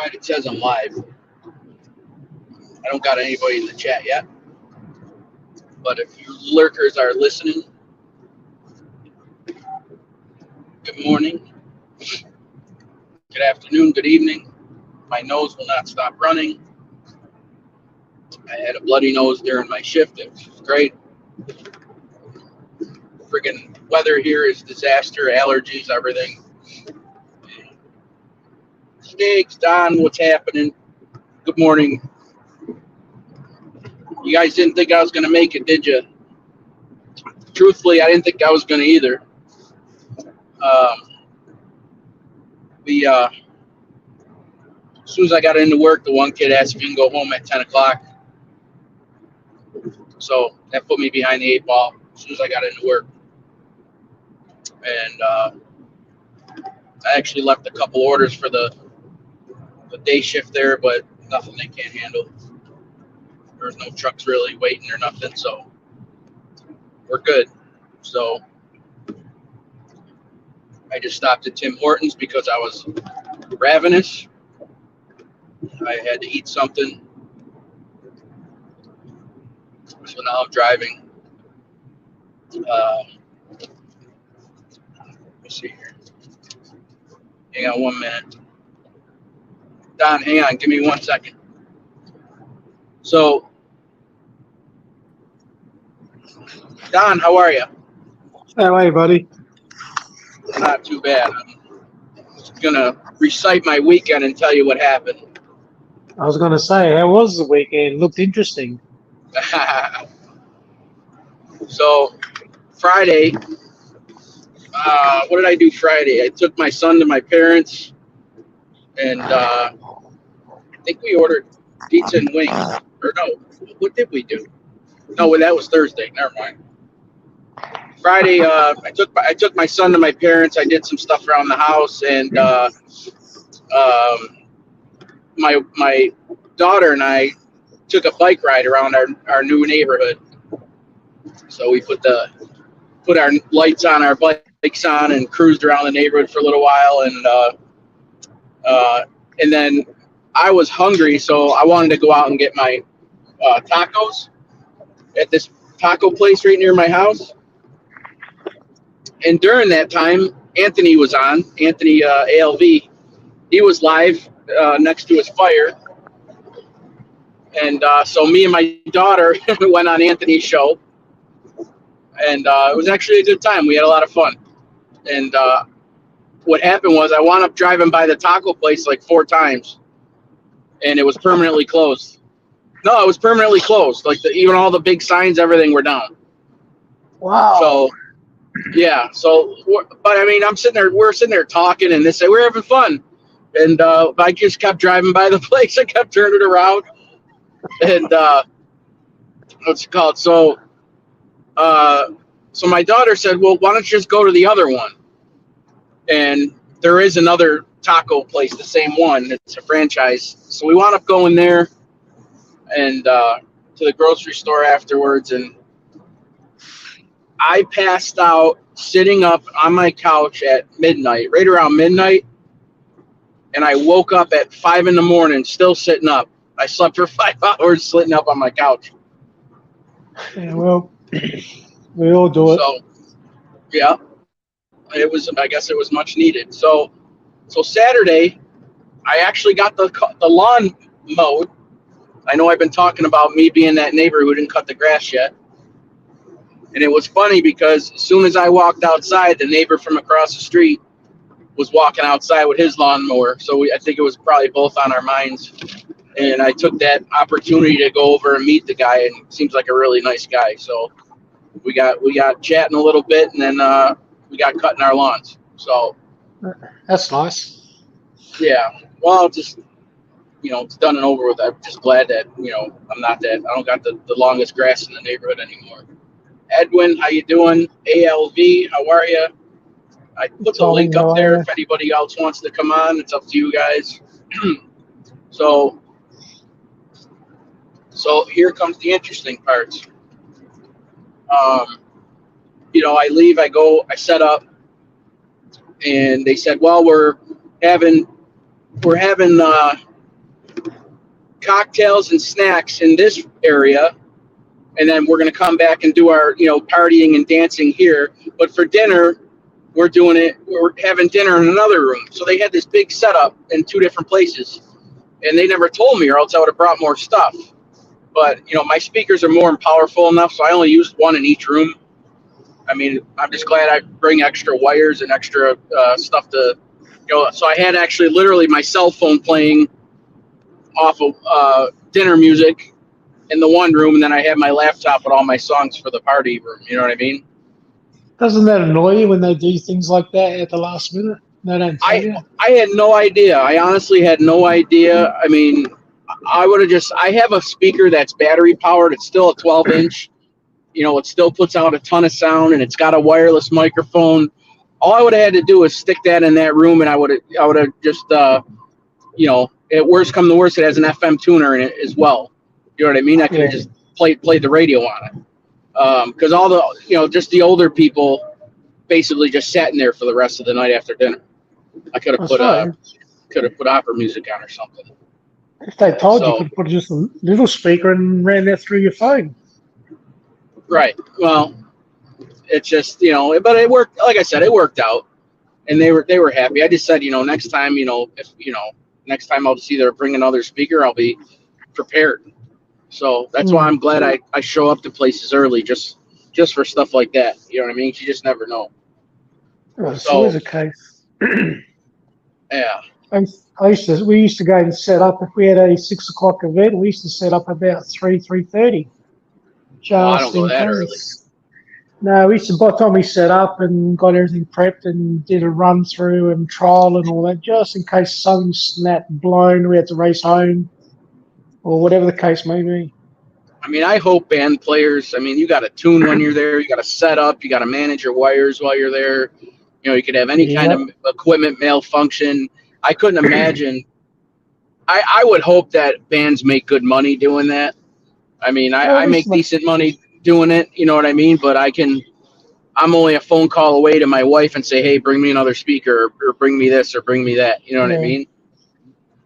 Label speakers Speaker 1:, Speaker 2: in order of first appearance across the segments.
Speaker 1: Right, it says I'm live. I don't got anybody in the chat yet, but if you lurkers are listening, good morning, good afternoon, good evening. My nose will not stop running. I had a bloody nose during my shift. It was great. Friggin' weather here is disaster, allergies, everything. Steaks, Don, what's happening? Good morning. You guys didn't think I was going to make it, did you? Truthfully, I didn't think I was going to either. As soon as I got into work, the one kid asked if he can go home at 10 o'clock. So that put me behind the eight ball as soon as I got into work. And I actually left a couple orders for the day shift there, but nothing they can't handle. There's no trucks really waiting or nothing, so we're good. So I just stopped at Tim Hortons because I was ravenous. I had to eat something. So now I'm driving. Let me see here. Hang on 1 minute. Don, hang on. Give me 1 second. So, Don, how are you?
Speaker 2: How are you, buddy?
Speaker 1: Not too bad. I'm just going to recite my weekend and tell you what happened.
Speaker 2: I was going to say, how was the weekend? Looked interesting.
Speaker 1: So, Friday, what did I do Friday? I took my son to my parents, and I think we ordered pizza and wings. Or no, what did we do? No, that was Thursday. Never mind. Friday, I took my son to my parents. I did some stuff around the house, and my daughter and I took a bike ride around our new neighborhood. So we put our lights on our bikes on and cruised around the neighborhood for a little while, and then I was hungry, so I wanted to go out and get my tacos at this taco place right near my house. And during that time, Anthony was on, Anthony ALV. He was live next to his fire. And so me and my daughter went on Anthony's show. And it was actually a good time. We had a lot of fun. And what happened was I wound up driving by the taco place like 4 times. And it was permanently closed. No, it was permanently closed. Like even all the big signs, everything were down.
Speaker 2: Wow.
Speaker 1: So, yeah. So, but I mean, we're sitting there talking, and we're having fun. And I just kept driving by the place. I kept turning around. And what's it called? So my daughter said, well, why don't you just go to the other one? And there is another taco place, the same one. It's a franchise. So we wound up going there and to the grocery store afterwards. And I passed out sitting up on my couch at midnight, right around midnight. And I woke up at 5 a.m, still sitting up. I slept for 5 hours sitting up on my couch.
Speaker 2: Yeah, well, we all do it.
Speaker 1: So, yeah, I guess it was much needed. So Saturday, I actually got the lawn mowed. I know I've been talking about me being that neighbor who didn't cut the grass yet. And it was funny because as soon as I walked outside, the neighbor from across the street was walking outside with his lawnmower. So I think it was probably both on our minds. And I took that opportunity to go over and meet the guy, and he seems like a really nice guy. So we got chatting a little bit, and then we got cutting our lawns. So
Speaker 2: that's nice.
Speaker 1: Yeah. Well, just it's done and over with. I'm just glad that I don't got the longest grass in the neighborhood anymore. Edwin, how you doing? ALV, how are you? I put the link up there if anybody else wants to come on. It's up to you guys. So here comes the interesting parts. I leave, I go, I set up, and they said, well, we're having cocktails and snacks in this area, and then we're going to come back and do our, partying and dancing here. But for dinner, we're having dinner in another room. So they had this big setup in 2 different places, and they never told me, or else I would have brought more stuff. But, my speakers are more powerful enough, so I only used 1 in each room. I mean, I'm just glad I bring extra wires and extra stuff to, so I had actually literally my cell phone playing off of dinner music in the one room, and then I had my laptop with all my songs for the party room. You know what I mean?
Speaker 2: Doesn't that annoy you when they do things like that at the last minute? They don't tell you?
Speaker 1: I had no idea. I honestly had no idea. I mean, I have a speaker that's battery powered. It's still a 12-inch. It still puts out a ton of sound, and it's got a wireless microphone. All I would have had to do is stick that in that room, and I would have just, at worst come to worst, it has an FM tuner in it as well. You know what I mean? I could have just played the radio on it. Because all the, just the older people basically just sat in there for the rest of the night after dinner. I could have put opera music on or something.
Speaker 2: If they told you could have put just a little speaker and ran that through your phone.
Speaker 1: Right. Well, it's just, but it worked. Like I said, it worked out, and they were happy. I just said, next time, next time I'll just either bring another speaker, I'll be prepared. So that's why I'm glad I show up to places early, just for stuff like that. You know what I mean? You just never know.
Speaker 2: Well, it's always a case.
Speaker 1: Yeah.
Speaker 2: We used to go and set up, if we had a 6 o'clock event, we used to set up about 3:30.
Speaker 1: I don't go that early.
Speaker 2: No, by the time we set up and got everything prepped and did a run through and trial and all that, just in case something snapped, blown, we had to race home, or whatever the case may be.
Speaker 1: I mean, I hope band players, you got to tune when you're there, you got to set up, you got to manage your wires while you're there. You could have any kind of equipment malfunction. I couldn't imagine. I would hope that bands make good money doing that. I mean, I make decent money doing it, you know what I mean? But I'm only a phone call away to my wife and say, hey, bring me another speaker, or bring me this, or bring me that. You know what I mean?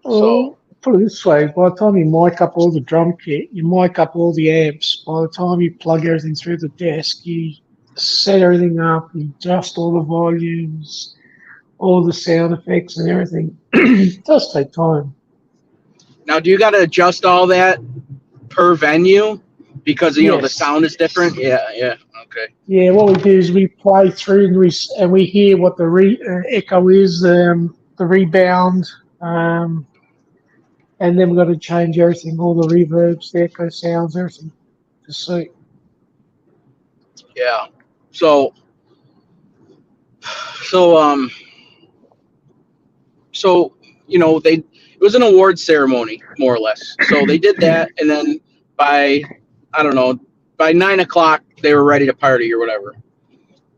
Speaker 2: Well, put it this way, by the time you mic up all the drum kit, you mic up all the amps, by the time you plug everything through the desk, you set everything up, you adjust all the volumes, all the sound effects and everything. It does take time.
Speaker 1: Now, do you got to adjust all that per venue because the sound is different? Yeah, okay.
Speaker 2: Yeah, what we do is we play through and we hear what the echo is, the rebound, and then we've got to change everything, all the reverbs, the echo sounds, everything to suit.
Speaker 1: Yeah. So it was an award ceremony, more or less. So they did that, and then by 9 o'clock they were ready to party or whatever.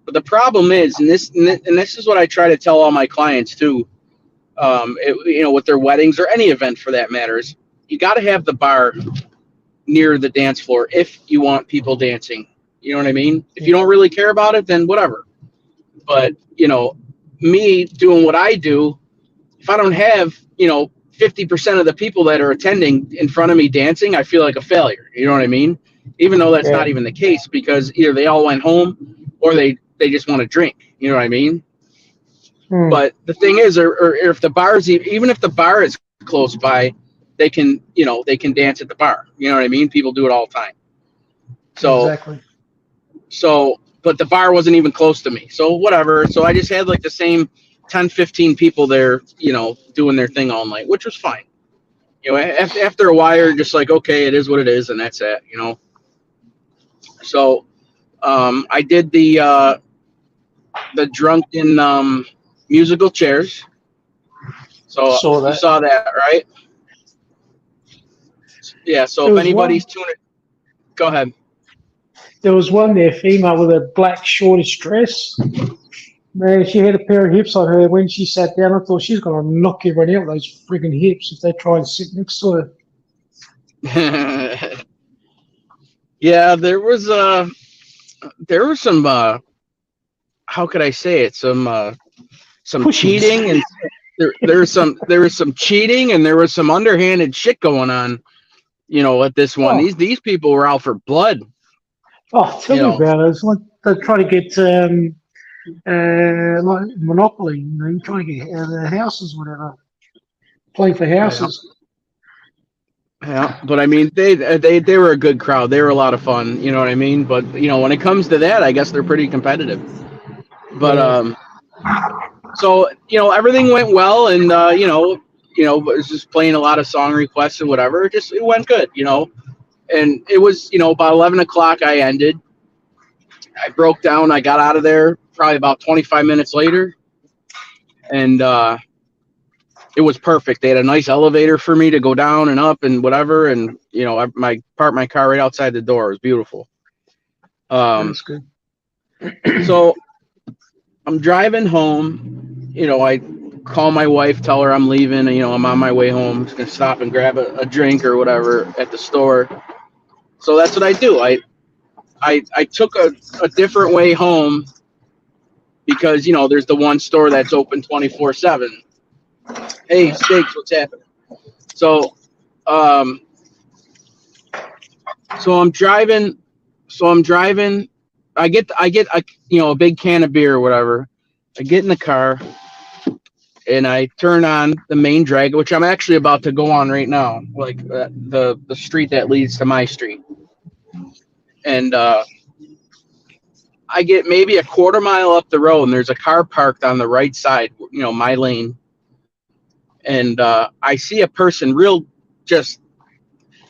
Speaker 1: But the problem is, and this is what I try to tell all my clients too, with their weddings or any event for that matter, is you got to have the bar near the dance floor if you want people dancing. You know what I mean? If you don't really care about it, then whatever. But, me doing what I do, if I don't have, 50% of the people that are attending in front of me dancing, I feel like a failure. You know what I mean? Even though that's not even the case, because either they all went home or they just want to drink. You know what I mean? But the thing is, or if the bar's, even if the bar is close by, they can dance at the bar. You know what I mean? People do it all the time. So,
Speaker 2: exactly.
Speaker 1: But the bar wasn't even close to me. So whatever. So I just had like the same 10, 15 people there, doing their thing all night, which was fine. After a while, you're just like, okay, it is what it is. And that's it, So, I did the drunken, musical chairs. So you saw that, right? Yeah. So if anybody's tuning, go ahead.
Speaker 2: There was one there, female with a black shortish dress. Man, she had a pair of hips on her. When she sat down, I thought she's going to knock everybody out with those friggin' hips if they try and sit next to her.
Speaker 1: Yeah, there was some how could I say it? Some
Speaker 2: Pushes.
Speaker 1: cheating and there was some cheating and there was some underhanded shit going on. At this one,
Speaker 2: Oh,
Speaker 1: these people were out for blood.
Speaker 2: tell me about it. It's like they're trying to get like Monopoly, you're trying to get the houses, whatever. Playing for
Speaker 1: Yeah.
Speaker 2: houses.
Speaker 1: Yeah, but I mean, they were a good crowd. They were a lot of fun. You know what I mean? But when it comes to that, I guess they're pretty competitive. But so everything went well, and was just playing a lot of song requests and whatever. It went good, and it was about 11 o'clock. I ended. I broke down. I got out of there probably about 25 minutes later, and it was perfect. They had a nice elevator for me to go down and up and whatever, and I parked my car right outside the door. It was beautiful.
Speaker 2: That's good.
Speaker 1: So I'm driving home. I call my wife, tell her I'm leaving, and I'm on my way home. Just gonna stop and grab a drink or whatever at the store. So that's what I do. I took a different way home because there's the one store that's open 24/7. Hey, Steaks, what's happening? So I'm driving. I get a big can of beer or whatever. I get in the car and I turn on the main drag, which I'm actually about to go on right now, like the street that leads to my street. And I get maybe a quarter mile up the road, and there's a car parked on the right side, my lane. And I see a person just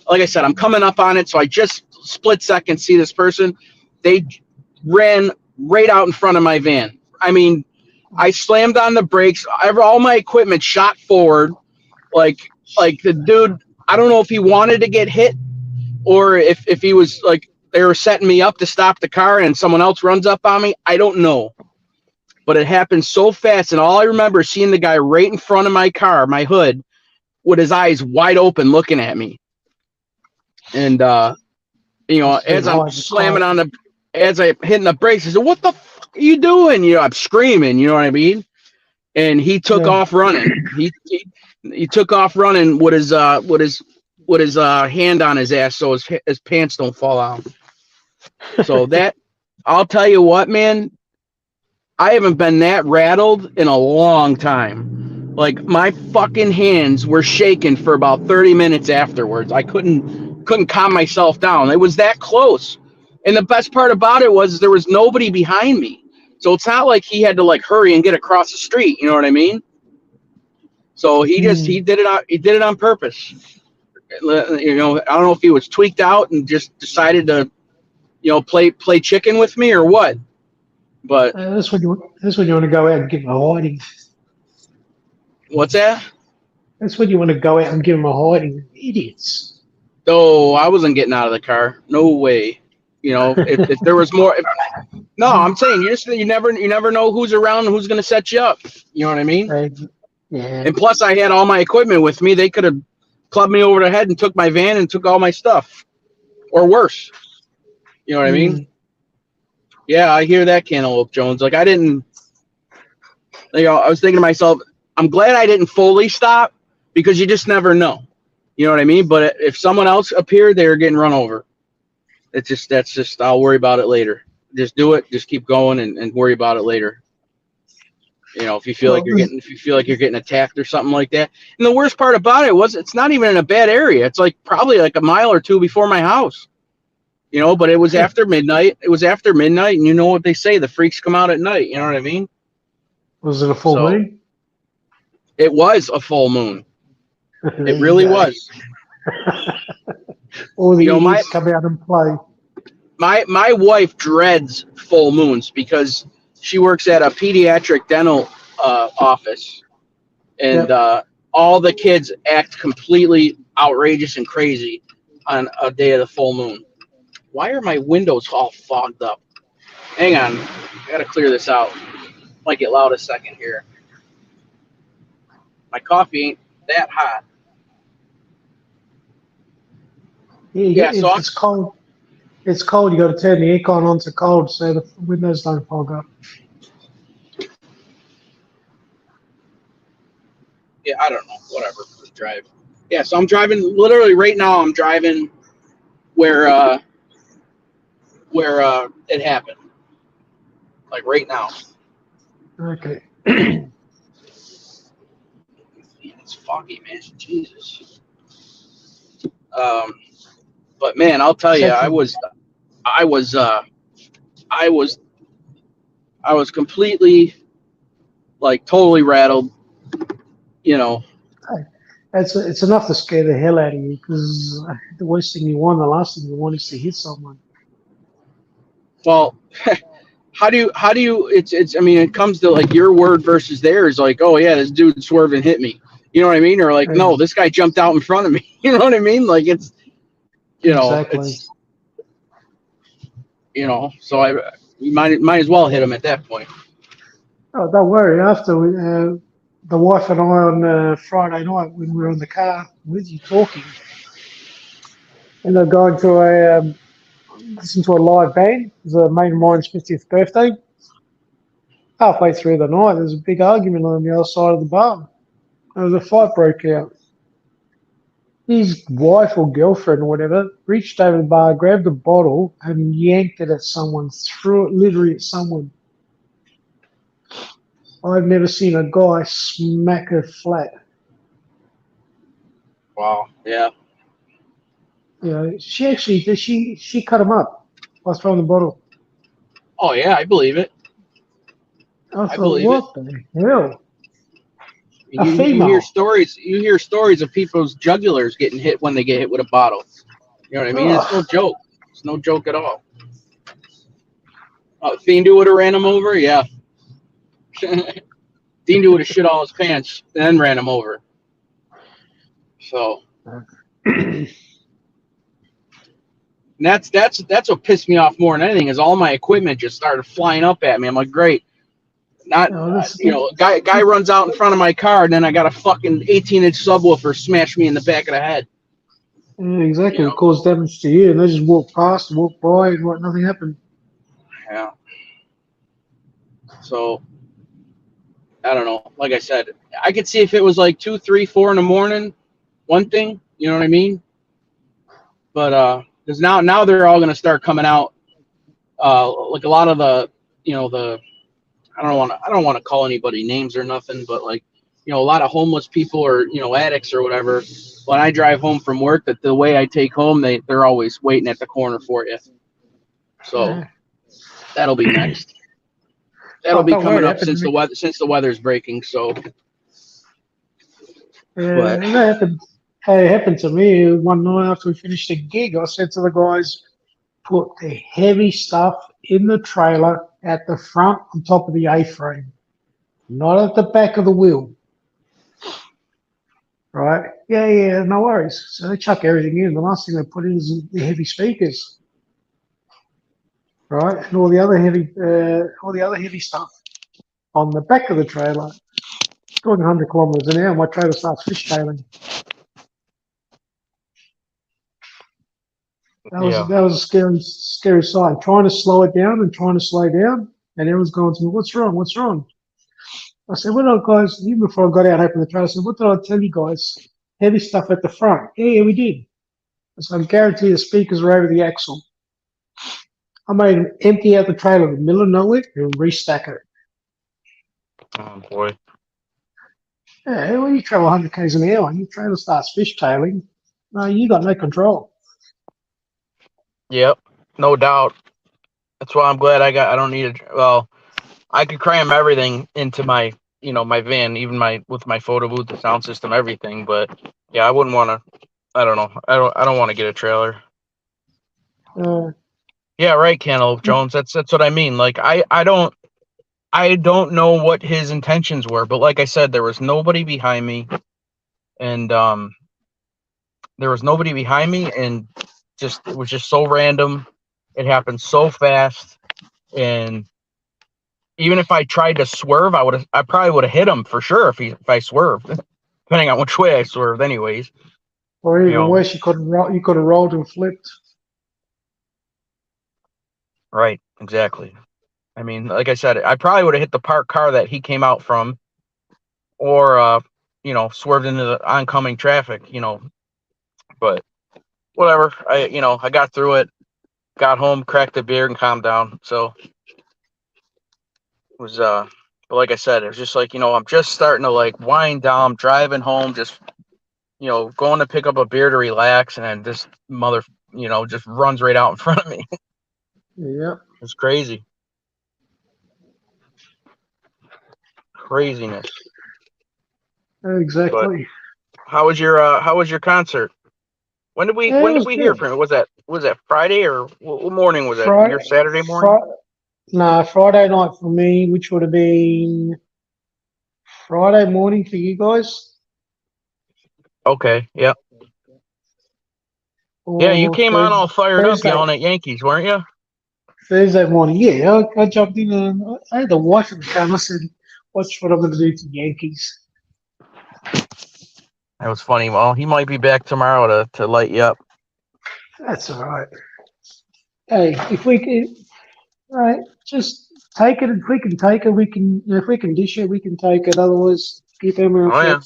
Speaker 1: like I said, I'm coming up on it, so I just split second see this person. They ran right out in front of my van. I mean, I slammed on the brakes. All my equipment shot forward, like the dude. I don't know if he wanted to get hit or if he was like they were setting me up to stop the car and someone else runs up on me. I don't know, but it happened so fast, and all I remember is seeing the guy right in front of my car, my hood, with his eyes wide open, looking at me. And as I'm slamming on as I hitting the brakes, I said, "What the fuck are you doing?" I'm screaming. You know what I mean? And he took off running. He took off running with his hand on his ass, so his pants don't fall out. So that I'll tell you what, man, I haven't been that rattled in a long time. Like my fucking hands were shaking for about 30 minutes afterwards. I couldn't calm myself down. It was that close. And the best part about it was there was nobody behind me. So it's not like he had to like hurry and get across the street, you know what I mean? So he did it on purpose. I don't know if he was tweaked out and just decided to play chicken with me or what. But
Speaker 2: that's when you want to go out and give him a hiding.
Speaker 1: What's that?
Speaker 2: That's when you want to go out and give them a hiding. Idiots.
Speaker 1: Oh, I wasn't getting out of the car. No way. If there was more. No, I'm saying you never know who's around and who's going to set you up. You know what I mean?
Speaker 2: Yeah.
Speaker 1: And plus, I had all my equipment with me. They could have clubbed me over the head and took my van and took all my stuff, or worse. You know what I mean? Yeah, I hear that, Cantaloupe Jones. Like I didn't. I was thinking to myself, I'm glad I didn't fully stop because you just never know. You know what I mean? But if someone else appeared, they were getting run over. That's just I'll worry about it later. Just do it. Just keep going and worry about it later. If you feel like you're getting attacked or something like that. And the worst part about it was it's not even in a bad area. It's like probably like a mile or two before my house. But it was after midnight. It was after midnight, and you know what they say, the freaks come out at night. You know what I mean?
Speaker 2: Was it a full moon?
Speaker 1: It was a full moon. It really was.
Speaker 2: All the idiots come out and play.
Speaker 1: My wife dreads full moons because she works at a pediatric dental office, and all the kids act completely outrageous and crazy on a day of the full moon. Why are my windows all fogged up? Hang on, I gotta clear this out. Might get loud a second here. My coffee ain't that hot.
Speaker 2: Yeah, so it's cold. It's cold. You got to turn the aircon on to cold so the windows don't fog up.
Speaker 1: drive. Yeah, so I'm driving literally right now. I'm driving where it happened, like right now.
Speaker 2: Okay.
Speaker 1: It's foggy, man. Jesus. But man, I'll tell you, I was completely, like, totally rattled. You know.
Speaker 2: It's enough to scare the hell out of you, because the worst thing you want, the last thing you want, is to hit someone.
Speaker 1: Well, how do you? It's. I mean, it comes to like your word versus theirs. Like, oh yeah, this dude swerved and hit me. You know what I mean? Or like, no, this guy jumped out in front of me. You know what I mean? Like, it's,
Speaker 2: Exactly.
Speaker 1: it's, so you might as well hit him at that point.
Speaker 2: Oh, don't worry. After the wife and I on Friday night, when we were in the car with you talking, and they're going to listen to a live band. It was a mate of mine's 50th birthday. Halfway through the night, there was a big argument on the other side of the bar. There was a fight broke out. His wife or girlfriend or whatever reached over the bar, grabbed a bottle, and yanked it at someone, threw it literally at someone. I've never seen a guy smack her flat.
Speaker 1: Wow. Yeah.
Speaker 2: She actually did. She cut him up by throwing the bottle.
Speaker 1: Oh yeah, I believe it.
Speaker 2: I thought, what the hell?
Speaker 1: You hear stories. You hear stories of people's jugulars getting hit when they get hit with a bottle. You know what I mean? It's no joke. It's no joke at all. Oh, Fiend would have ran him over. Yeah. Fiend would have shit all his pants, then ran him over. So. And that's what pissed me off more than anything, is all my equipment just started flying up at me. I'm like, great. Guy runs out in front of my car, and then I got a fucking 18-inch subwoofer smash me in the back of the head.
Speaker 2: Yeah, exactly. It caused damage to you, and they just walked past, walked by, and nothing happened.
Speaker 1: Yeah. So, I don't know. Like I said, I could see if it was like 2, 3, 4 in the morning, one thing, you know what I mean? But because now they're all going to start coming out. Like a lot of the, I don't want to call anybody names or nothing, but like, a lot of homeless people or, addicts or whatever. When I drive home from work, that the way I take home, they're always waiting at the corner for you. So that'll be next. That'll be coming up since the weather's breaking. So.
Speaker 2: Yeah, it happened to me one night after we finished a gig. I said to the guys, put the heavy stuff in the trailer at the front on top of the A-frame, not at the back of the wheel. Right? Yeah, no worries. So they chuck everything in. The last thing they put in is the heavy speakers, right, and all the other heavy stuff on the back of the trailer. Going 100 kilometers an hour, my trailer starts fishtailing. That was a scary sight. Trying to slow it down, and everyone's going to me, what's wrong? I said, well, guys, even before I got out and opened the trailer, I said, what did I tell you guys? Heavy stuff at the front. Yeah, we did. So I guarantee the speakers are over the axle. I made them empty out the trailer in the middle of nowhere and restack it.
Speaker 3: Oh, boy.
Speaker 2: Yeah, when you travel 100 k's an hour and your trailer starts fishtailing, you got no control.
Speaker 3: Yep, no doubt. That's why I'm glad I don't need I could cram everything into my, my van, even with my photo booth, the sound system, everything. But yeah, I wouldn't want to. I don't know. I don't want to get a trailer. Yeah, right, Cantaloupe Jones. That's what I mean. Like I don't know what his intentions were, but like I said, there was nobody behind me, and it was just so random. It happened so fast, and even if I tried to swerve, I probably would have hit him for sure if I swerved, depending on which way I swerved, anyways.
Speaker 2: Or even worse, you could have rolled and flipped.
Speaker 3: Right, exactly. I mean, like I said, I probably would have hit the parked car that he came out from, or swerved into the oncoming traffic, but whatever. I got through it, got home, cracked a beer, and calmed down. So it was, but like I said, it was just like, I'm just starting to like wind down, driving home, just, going to pick up a beer to relax, and then this mother, just runs right out in front of me.
Speaker 2: Yeah,
Speaker 3: It's crazy. Craziness.
Speaker 2: exactly.
Speaker 3: How was your concert? When did we
Speaker 2: Yeah,
Speaker 3: when
Speaker 2: it
Speaker 3: did
Speaker 2: was
Speaker 3: we hear
Speaker 2: good.
Speaker 3: from it? Was that Friday, or what morning was that?
Speaker 2: Friday,
Speaker 3: Your Saturday morning?
Speaker 2: Friday night for me, which would have been Friday morning for you guys,
Speaker 3: Okay, yeah. Yeah, you
Speaker 2: or
Speaker 3: came on all fired up
Speaker 2: Thursday.
Speaker 3: yelling at Yankees, weren't you?
Speaker 2: Thursday morning, yeah, I jumped in and I had the wife at the time. I said, "Watch what I'm going to do to the Yankees."
Speaker 3: That was funny. Well, he might be back tomorrow to light you up.
Speaker 2: That's all right. Hey, if we can, right, just take it. If we can take it, we can. If we can dish it, we can take it. Otherwise, keep our mouth
Speaker 3: Oh yeah,
Speaker 2: shut.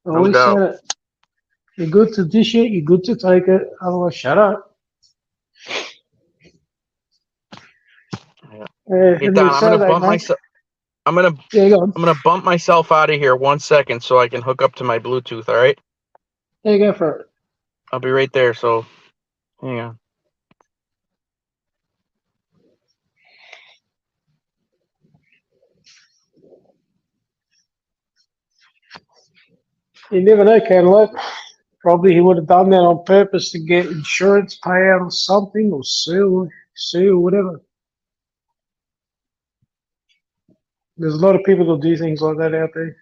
Speaker 2: I
Speaker 3: no
Speaker 2: always
Speaker 3: doubt.
Speaker 2: said it. You're good to dish it. You're good to take it. Otherwise, shut up.
Speaker 3: Yeah. Hey
Speaker 2: And then
Speaker 3: Don,
Speaker 2: Saturday, mate.
Speaker 3: I'm gonna
Speaker 2: Yeah, go on.
Speaker 3: I'm gonna bump myself out of here 1 second so I can hook up to my Bluetooth. All right,
Speaker 2: There you go for it.
Speaker 3: I'll be right there. So hang on.
Speaker 2: You never know, Cantaloupe. Probably he would have done that on purpose to get insurance payout or something, or sue or whatever. There's a lot of people that do things like that out there.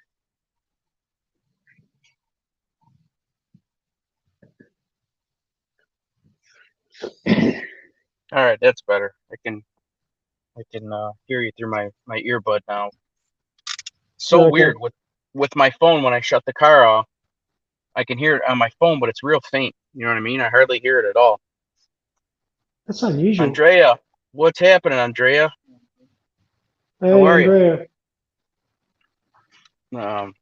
Speaker 3: All right, that's better. I can hear you through my earbud now. So
Speaker 2: Okay,
Speaker 3: weird with my phone when I shut the car off. I can hear it on my phone, but it's real faint. You know what I mean? I hardly hear it at all.
Speaker 2: that's unusual.
Speaker 3: Andrea, what's happening, Andrea? How
Speaker 2: Hey,
Speaker 3: are you?
Speaker 2: Andrea.
Speaker 3: Um,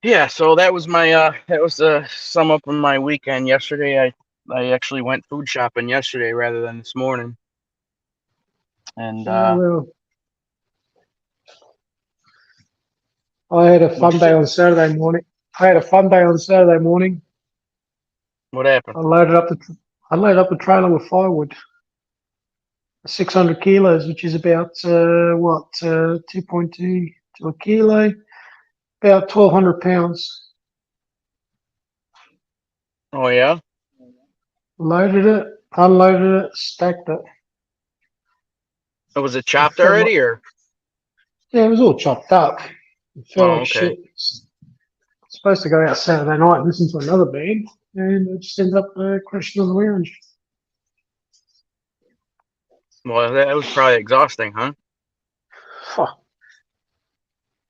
Speaker 3: yeah. So that was the sum up of my weekend yesterday. I actually went food shopping yesterday rather than this morning, and
Speaker 2: Well, I had a
Speaker 3: what'd
Speaker 2: fun
Speaker 3: you
Speaker 2: day
Speaker 3: say?
Speaker 2: on Saturday morning. I had a fun day on Saturday morning.
Speaker 3: What happened?
Speaker 2: I loaded up the I loaded up the trailer with firewood, 600 kilos, which is about 2.2 to a kilo, about 1,200 pounds.
Speaker 3: Oh yeah.
Speaker 2: Loaded it, unloaded it, stacked it.
Speaker 3: Was it
Speaker 2: I
Speaker 3: chopped
Speaker 2: felt like,
Speaker 3: already, or?
Speaker 2: yeah, it was all chopped up. It felt
Speaker 3: Oh,
Speaker 2: like
Speaker 3: okay.
Speaker 2: shit. Supposed to go out Saturday night and listen to another band, and it just ended up crashing on the lounge.
Speaker 3: Well, that was probably exhausting, huh?
Speaker 2: Fuck.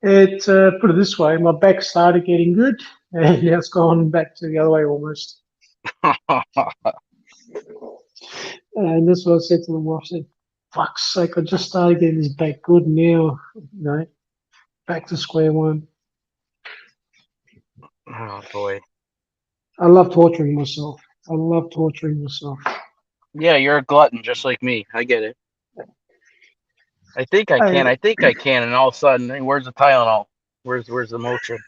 Speaker 2: It put it this way, my back started getting good, and now it's gone back to the other way almost. And that's what I said to the wife. I said, "Fuck's sake, I just started getting this back good now, back to square one."
Speaker 3: Oh boy.
Speaker 2: I love torturing myself. I love torturing myself.
Speaker 3: Yeah, you're a glutton just like me. I get it. I think I
Speaker 2: Hey,
Speaker 3: can. I think I can. And all of a sudden, hey, where's the Tylenol? Where's the Motrin?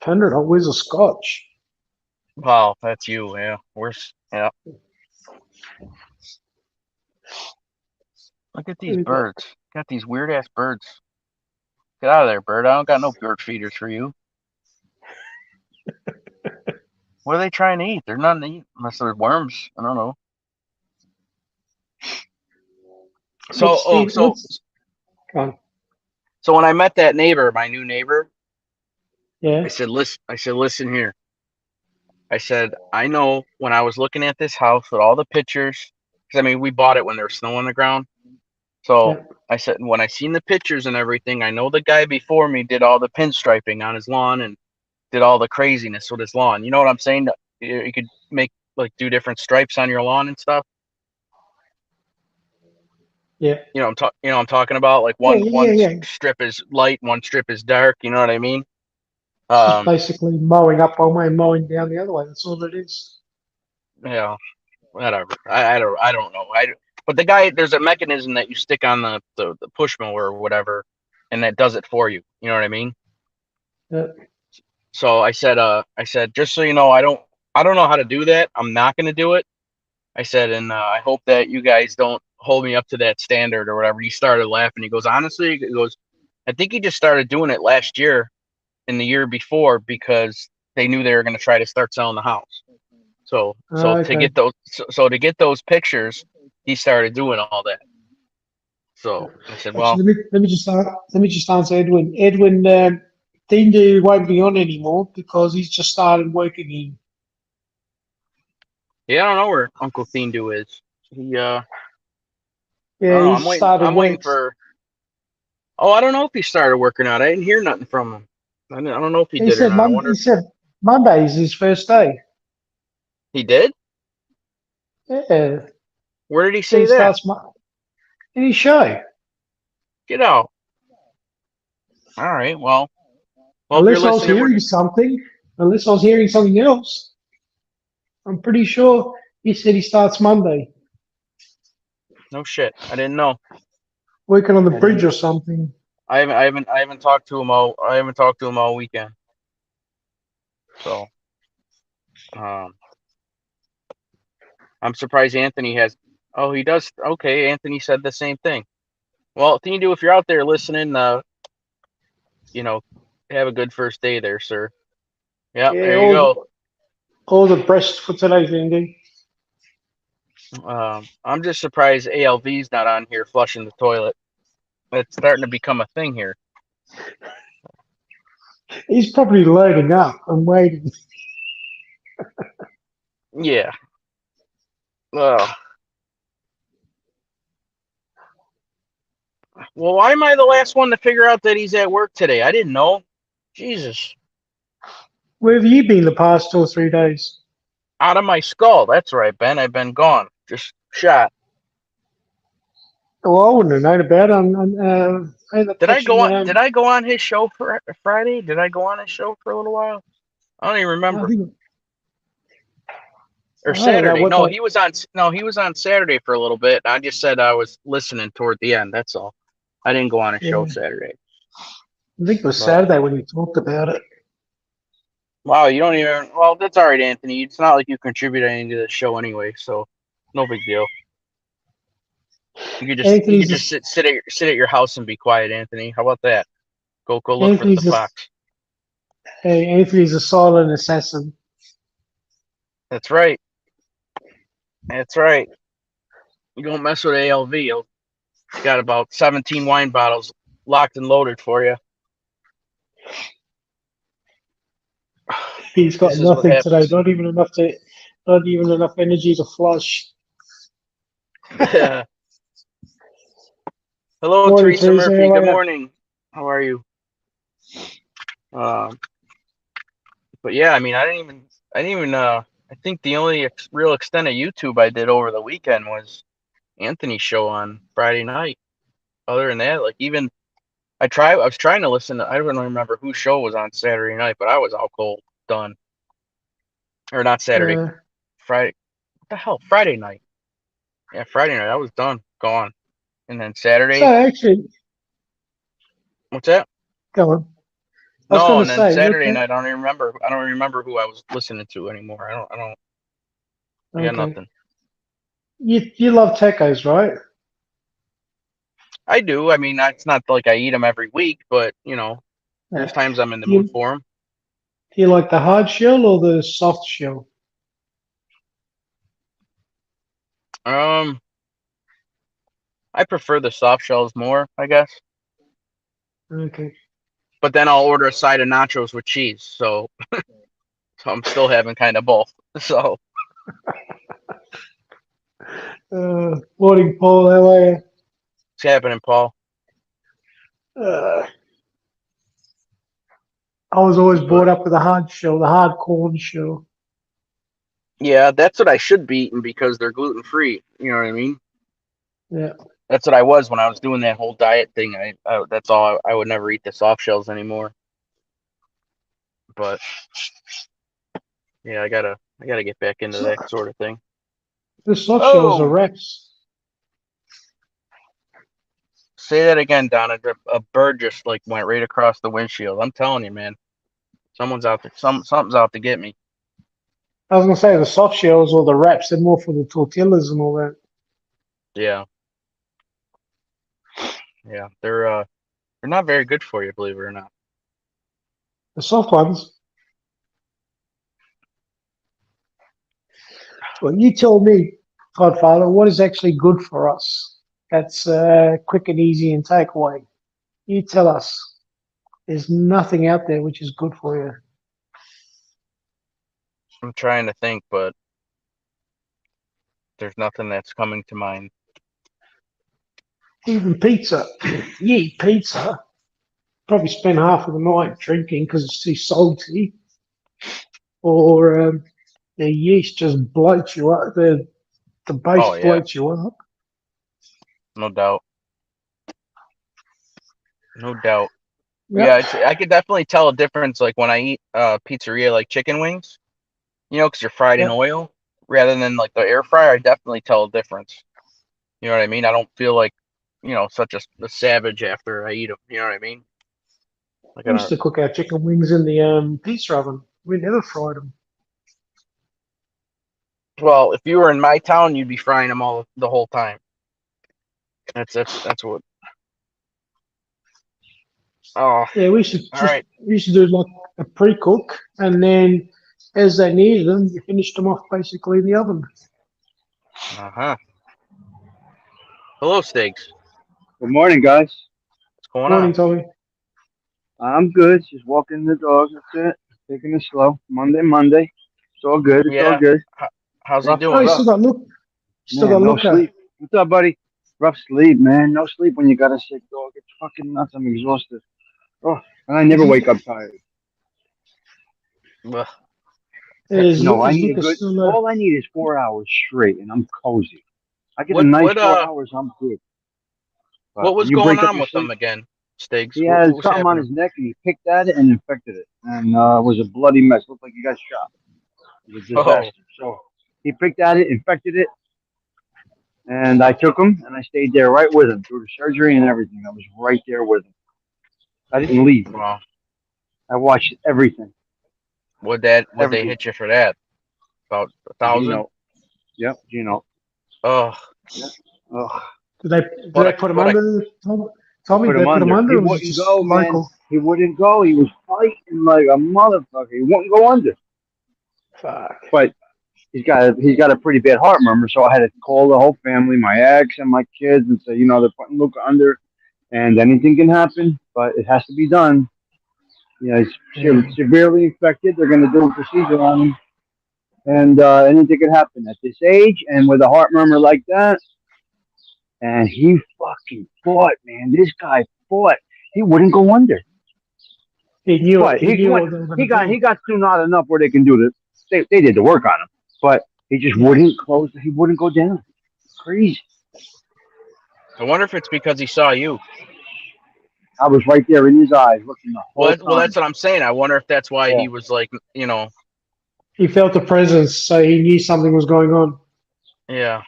Speaker 2: $100, where's a scotch?
Speaker 3: Wow, that's you. Yeah. Yeah. Look at these birds. Got these weird ass birds. Get out of there, bird. I don't got no bird feeders for you. What are they trying to eat? They're not to eat unless they're worms. I don't know.
Speaker 2: What's
Speaker 3: So,
Speaker 2: Steve? What's Come on.
Speaker 3: so when I met that neighbor, my new neighbor,
Speaker 2: Yeah,
Speaker 3: I said, listen here. I said, I know when I was looking at this house with all the pictures, because I mean, we bought it when there was snow on the ground. So
Speaker 2: yeah.
Speaker 3: I said, when I seen the pictures and everything, I know the guy before me did all the pinstriping on his lawn and did all the craziness with his lawn. You know what I'm saying? You could make like do different stripes on your lawn and stuff.
Speaker 2: Yeah.
Speaker 3: I'm talking about like
Speaker 2: Yeah,
Speaker 3: one
Speaker 2: yeah.
Speaker 3: strip is light, one strip is dark. You know what I mean?
Speaker 2: It's just basically mowing up one way and mowing down the other way. That's all it is.
Speaker 3: Yeah, whatever. I don't know. But the guy, there's a mechanism that you stick on the push mower or whatever, and that does it for you. You know what I mean?
Speaker 2: Yeah.
Speaker 3: So I said, just so you know, I don't know how to do that. I'm not going to do it. I said, and I hope that you guys don't hold me up to that standard or whatever. He started laughing. He goes, honestly, he goes, I think he just started doing it last year and the year before because they knew they were going to try to start selling the house. So
Speaker 2: Okay.
Speaker 3: to get those pictures, he started doing all that. So I said, well,
Speaker 2: Actually, let me just answer Edwin. Edwin, Dindu won't be on anymore because he's just started work again.
Speaker 3: yeah, I don't know where Uncle Thindu is. He I
Speaker 2: Yeah,
Speaker 3: don't know.
Speaker 2: he's started
Speaker 3: I'm waiting
Speaker 2: work.
Speaker 3: for. Oh, I don't know if he started working out. I didn't hear nothing from him. I don't know if he
Speaker 2: He
Speaker 3: did or
Speaker 2: said
Speaker 3: not. I wonder
Speaker 2: He
Speaker 3: if
Speaker 2: said Monday is his first day.
Speaker 3: he did.
Speaker 2: Yeah,
Speaker 3: Where did he
Speaker 2: so he
Speaker 3: say that?
Speaker 2: starts in his show.
Speaker 3: Get out. All right. Well, if you're
Speaker 2: Unless I was
Speaker 3: listening,
Speaker 2: hearing something, unless I was hearing something else, I'm pretty sure he said he starts Monday,
Speaker 3: no shit. I didn't know.
Speaker 2: working on the
Speaker 3: I didn't.
Speaker 2: bridge or something.
Speaker 3: I haven't talked to him all. I haven't talked to him all weekend. So, I'm surprised Anthony has. Oh, he does. Okay, Anthony said the same thing. Well, Thindu, if you're out there listening, have a good first day there, sir. Yeah,
Speaker 2: Yeah,
Speaker 3: there you go.
Speaker 2: all the best for today, Andy.
Speaker 3: I'm just surprised ALV's not on here flushing the toilet. It's starting to become a thing here.
Speaker 2: He's probably loading up and waiting.
Speaker 3: Yeah. Well, why am I the last one to figure out that he's at work today? I didn't know. Jesus.
Speaker 2: Where have you been the past 2 or 3 days?
Speaker 3: Out of my skull. That's right, Ben. I've been gone. Just shot.
Speaker 2: Oh, I wouldn't have known about it.
Speaker 3: Did I go on his show for Friday? Did I go on his show for a little while? I don't even remember.
Speaker 2: I think,
Speaker 3: Or
Speaker 2: I don't know
Speaker 3: Saturday.
Speaker 2: what
Speaker 3: No,
Speaker 2: the-
Speaker 3: he was on Saturday for a little bit. I just said I was listening toward the end. That's all. I didn't go on his show
Speaker 2: Yeah.
Speaker 3: Saturday.
Speaker 2: I think it was
Speaker 3: Well,
Speaker 2: Saturday when you talked about it.
Speaker 3: wow, you don't even. Well, that's all right, Anthony. It's not like you contribute anything to the show anyway, so no big deal. You could just sit at your house and be quiet, Anthony. How about that? Go look for the fox.
Speaker 2: Hey, Anthony's a silent assassin.
Speaker 3: That's right. That's right. You don't mess with ALV. He's got about 17 wine bottles locked and loaded for you.
Speaker 2: He's got
Speaker 3: This is what
Speaker 2: nothing today.
Speaker 3: happens.
Speaker 2: Not even enough energy to flush.
Speaker 3: Yeah. Hello,
Speaker 2: Morning,
Speaker 3: Teresa
Speaker 2: Teresa.
Speaker 3: Murphy.
Speaker 2: How are
Speaker 3: Good
Speaker 2: you?
Speaker 3: morning. How are you? But yeah, I mean, I didn't even. I think the only real extent of YouTube I did over the weekend was Anthony's show on Friday night. Other than that, like even I was trying to listen to. I don't remember whose show was on Saturday night, but I was all cold, done. Or not Saturday, Friday. What the hell? Friday night. Yeah, Friday night. I was done, gone. And then Saturday.
Speaker 2: So actually,
Speaker 3: what's that?
Speaker 2: go on.
Speaker 3: No, and then Saturday night, I don't remember who I was listening to anymore. I got nothing.
Speaker 2: You love tacos, right?
Speaker 3: I do. I mean, it's not like I eat them every week, but there's times I'm in the mood for them.
Speaker 2: Do you like the hard shell or the soft shell?
Speaker 3: I prefer the soft shells more, I guess.
Speaker 2: Okay.
Speaker 3: But then I'll order a side of nachos with cheese, so I'm still having kind of both. So.
Speaker 2: Morning, Paul. How are you?
Speaker 3: What's happening, Paul?
Speaker 2: I was always brought up with a hard shell, the hard corn shell.
Speaker 3: Yeah, that's what I should be eating because they're gluten free. You know what I mean?
Speaker 2: Yeah.
Speaker 3: That's what I was when I was doing that whole diet thing. That's all. I would never eat the soft shells anymore. But yeah, I gotta get back into that sort of thing.
Speaker 2: The soft shells are wraps.
Speaker 3: Say that again, Donna. A bird just like went right across the windshield. I'm telling you, man. Someone's out there. Something's out to get me.
Speaker 2: I was gonna say the soft shells or the wraps, they're more for the tortillas and all that.
Speaker 3: Yeah. Yeah, they're not very good for you, believe it or not.
Speaker 2: The soft ones. Well, you tell me, Godfather, what is actually good for us? That's quick and easy and takeaway. You tell us. There's nothing out there which is good for you.
Speaker 3: I'm trying to think, but there's nothing that's coming to mind.
Speaker 2: Even pizza. You eat pizza, probably spend half of the night drinking because it's too salty, or the yeast just bloats you up. The base bloats you up.
Speaker 3: No doubt. No doubt.
Speaker 2: Yep.
Speaker 3: Yeah, I could definitely tell a difference, like when I eat pizzeria, like chicken wings, because they're fried in oil rather than like the air fryer. I definitely tell a difference. You know what I mean? I don't feel like, such a savage after I eat them. You know what I mean? Like
Speaker 2: We used to cook our chicken wings in the pizza oven. We never fried them.
Speaker 3: Well, if you were in my town, you'd be frying them all the whole time. That's what. Oh.
Speaker 2: Yeah, we used to do like a pre-cook, and then as they needed them, you finished them off basically in the oven.
Speaker 3: Hello, Steaks.
Speaker 4: Good morning, guys.
Speaker 3: What's going
Speaker 2: Morning,
Speaker 3: on?
Speaker 2: Tommy.
Speaker 4: I'm good. Just walking the dogs. That's it. Taking it slow. Monday. It's all good. It's all good.
Speaker 3: How's he
Speaker 2: Oh,
Speaker 3: doing?
Speaker 2: you still got look. Still
Speaker 4: Man,
Speaker 2: got
Speaker 4: no
Speaker 2: look.
Speaker 4: sleep. What's up, buddy? Rough sleep, man. No sleep when you got a sick dog. It's fucking nuts. I'm exhausted. Oh, and I never wake up tired.
Speaker 3: Ugh.
Speaker 4: No, I need a good. All I need is 4 hours straight, and I'm cozy. I get a nice 4 hours. I'm good. But
Speaker 3: what was going on with him again, Stiggs?
Speaker 4: He had something on his neck, and he picked at it and infected it, and it was a bloody mess. Looked like he got shot. It was a disaster. So he picked at it, infected it, and I took him, and I stayed there right with him through the surgery and everything. I was right there with him. I didn't leave.
Speaker 3: Wow.
Speaker 4: I watched everything.
Speaker 3: Would they hit you for that? About 1,000?
Speaker 4: Yep, Gino.
Speaker 3: Oh.
Speaker 4: Yep. Oh.
Speaker 2: Did they put him under? Tommy,
Speaker 4: put him under. He wouldn't go, man. He wouldn't go. He was fighting like a motherfucker. He wouldn't go under.
Speaker 2: Fuck.
Speaker 4: But he's got a pretty bad heart murmur, so I had to call the whole family, my ex and my kids, and say, they're putting Luca under, and anything can happen, but it has to be done. He's severely infected. They're going to do a procedure on him, and anything can happen at this age, and with a heart murmur like that. And he fucking fought, man. This guy fought. He wouldn't go under.
Speaker 2: He knew it.
Speaker 4: He got through not enough where they can do this. They did the work on him, but he just wouldn't close. He wouldn't go down. Crazy.
Speaker 3: I wonder if it's because he saw you.
Speaker 4: I was right there in his eyes, looking the whole time.
Speaker 3: Well, that's what I'm saying. I wonder if that's why he was like,
Speaker 2: He felt the presence, so he knew something was going on.
Speaker 3: Yeah.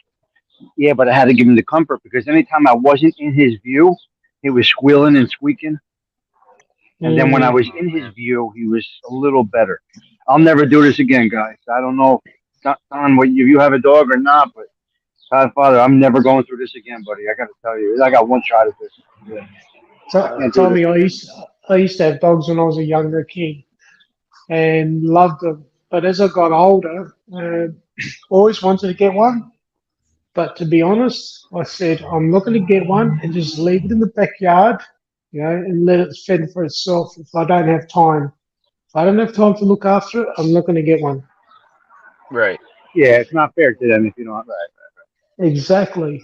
Speaker 4: Yeah, but I had to give him the comfort because anytime I wasn't in his view, he was squealing and squeaking. And then when I was in his view, he was a little better. I'll never do this again, guys. I don't know, Don, if you have a dog or not, but Godfather, I'm never going through this again, buddy. I got to tell you, I got one shot at this. Yeah.
Speaker 2: So, Tommy, I used to have dogs when I was a younger kid and loved them. But as I got older, always wanted to get one. But to be honest, I said, I'm not going to get one and just leave it in the backyard, and let it fend for itself if I don't have time. If I don't have time to look after it, I'm not going to get one.
Speaker 3: Right.
Speaker 4: Yeah, it's not fair to them if you don't. Right.
Speaker 2: Exactly.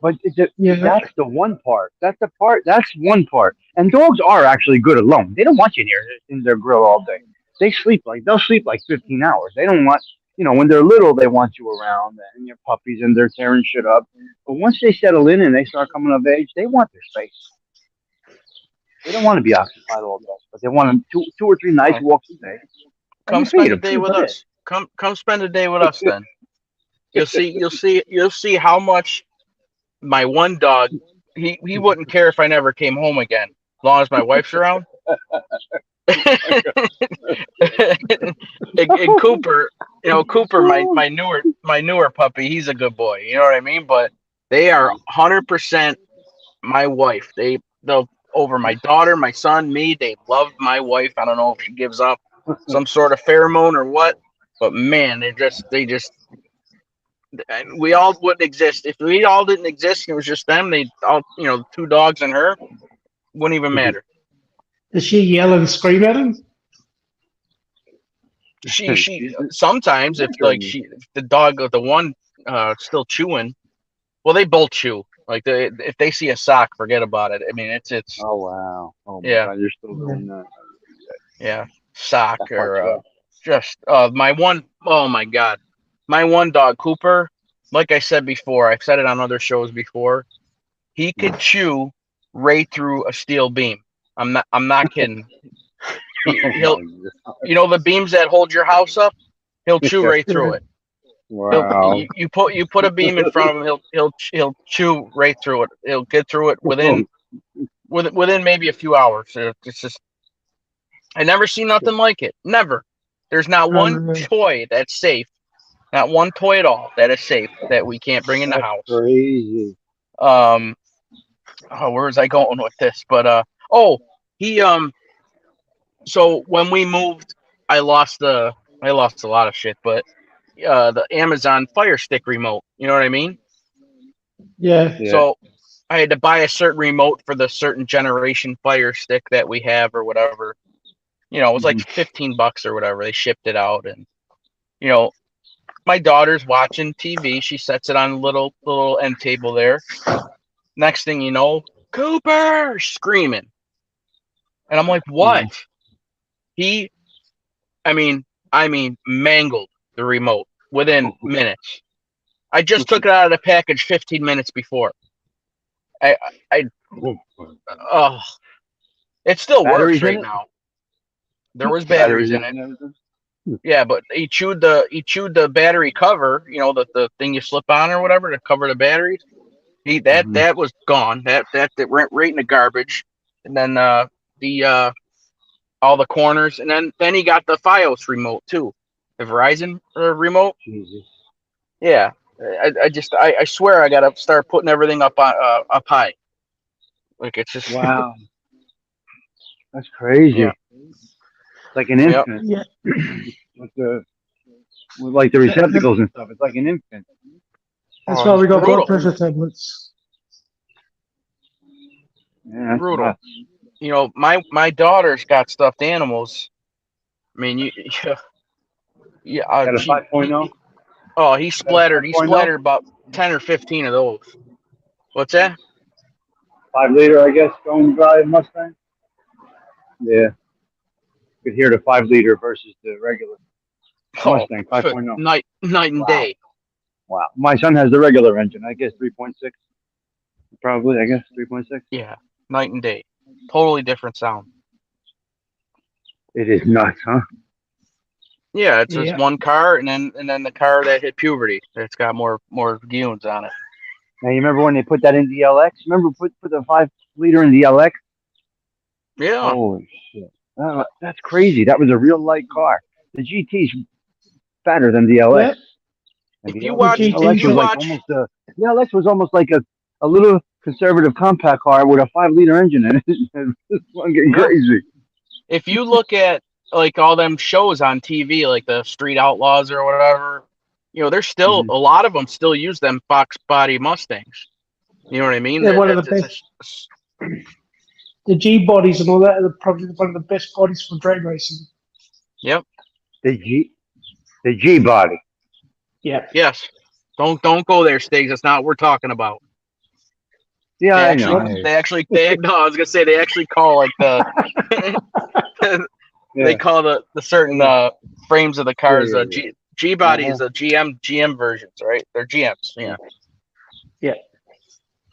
Speaker 4: But that's the one part. That's one part. And dogs are actually good alone. They don't want you in their grill all day. They'll sleep like 15 hours. They don't want, when they're little, they want you around and you're puppies and they're tearing shit up. But once they settle in and they start coming of age, they want their space. They don't want to be occupied all day, but they want two or three nice walks a day.
Speaker 3: Come spend a day with us. Come spend a day with us then. You'll see how much my one dog, he wouldn't care if I never came home again, as long as my wife's around. and Cooper, Cooper, my newer puppy, he's a good boy. You know what I mean? But they are 100% my wife. They'll over my daughter, my son, me. They love my wife. I don't know if she gives up some sort of pheromone or what, but man, they just we all wouldn't exist if we all didn't exist. And it was just them. They all, two dogs and her, wouldn't even matter.
Speaker 2: Does she yell and scream at him?
Speaker 3: She sometimes if the dog, the one still chewing, well, they both chew. Like if they see a sock, forget about it. I mean, it's.
Speaker 4: Oh wow! Oh my
Speaker 3: yeah.
Speaker 4: God, you're still doing that.
Speaker 3: Yeah, sock or just my one. Oh my God, my one dog Cooper. Like I said before, I've said it on other shows before. He could chew right through a steel beam. I'm not kidding. He'll, the beams that hold your house up, he'll chew right through it.
Speaker 4: Wow.
Speaker 3: You put a beam in front of him, he'll chew right through it. He'll get through it within maybe a few hours. It's just, I never seen nothing like it. Never. There's not one toy that's safe. Not one toy at all that is safe that we can't bring in the house.
Speaker 4: Crazy.
Speaker 3: Where was I going with this? But he so when we moved, I lost a lot of shit, but the Amazon Fire Stick remote, you know what I mean?
Speaker 2: Yeah.
Speaker 3: So I had to buy a certain remote for the certain generation Fire Stick that we have or whatever. It was like $15 or whatever. They shipped it out, and my daughter's watching TV. She sets it on a little end table there. Next thing you know, Cooper screaming. And I'm like, what? I mean, mangled the remote within minutes. I just took it out of the package 15 minutes before. It still works right now. There was batteries in it. Yeah, but he chewed the battery cover, the thing you slip on or whatever to cover the batteries. That was gone. That went right in the garbage. And then all the corners, and then he got the Fios remote too, the Verizon remote.
Speaker 4: Jesus.
Speaker 3: Yeah, I swear I gotta start putting everything up high. Like it's just
Speaker 4: wow. That's crazy.
Speaker 3: Yeah.
Speaker 4: It's like an infant.
Speaker 2: Yeah.
Speaker 4: With the receptacles and stuff. It's like an infant.
Speaker 2: That's why we got
Speaker 3: brutal.
Speaker 2: blood pressure tablets.
Speaker 4: Yeah,
Speaker 3: Brutal. My daughter's got stuffed animals. I mean,
Speaker 4: got a 5.0?
Speaker 3: Oh, he splattered about 10 or 15 of those. What's that?
Speaker 4: 5 liter, I guess, going by Mustang. Yeah. You could hear the 5 liter versus the regular Mustang 5.0.
Speaker 3: Night and day.
Speaker 4: Wow. My son has the regular engine. I guess 3.6. Probably, I guess 3.6.
Speaker 3: Yeah, night and day. Totally different sound.
Speaker 4: It is nuts, huh?
Speaker 3: Yeah, it's just one car, and then the car that hit puberty. It's got more goons on it.
Speaker 4: Now, you remember when they put that in the LX? Remember put the 5 liter in the LX?
Speaker 3: Yeah.
Speaker 4: Holy shit. That's crazy. That was a real light car. The GT's fatter than the LX.
Speaker 2: Yeah.
Speaker 4: And
Speaker 3: If you watch,
Speaker 4: the LX was almost like a little conservative compact car with a 5 liter engine in it. It's fucking crazy.
Speaker 3: If you look at like all them shows on TV, like the Street Outlaws or whatever, there's still a lot of them still use them Fox body Mustangs. You know what I mean?
Speaker 2: They're one of the best. The G bodies and all that are probably one of the best bodies for drag racing.
Speaker 3: Yep.
Speaker 4: The G body.
Speaker 2: Yeah.
Speaker 3: Yes. Don't go there, Stiggs. That's not what we're talking about.
Speaker 4: Yeah,
Speaker 3: I
Speaker 4: know.
Speaker 3: I was gonna say they actually call like the they call the certain frames of the cars G body is the GM versions, right? They're GMs. Yeah.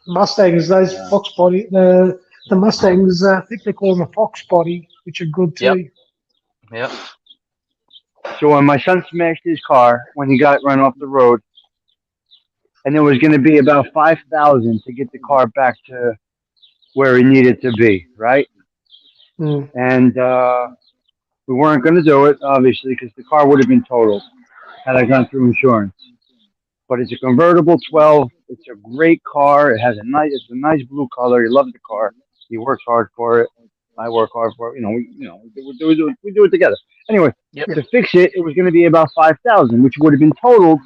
Speaker 2: Mustangs, those
Speaker 4: Yeah.
Speaker 2: Fox body, the Mustangs, I think they call them a Fox body, which are good too.
Speaker 3: Yep.
Speaker 4: So when my son smashed his car when he got run off the road, and it was going to be about 5,000 to get the car back to where it needed to be, right?
Speaker 2: Mm.
Speaker 4: And we weren't going to do it, obviously, because the car would have been totaled had I gone through insurance. But it's a convertible 12. It's a great car. It's a nice blue color. He loves the car. He works hard for it. I work hard for it. We do it together. Anyway,
Speaker 3: Yep.
Speaker 4: to fix it, it was going to be about 5,000, which would have been totaled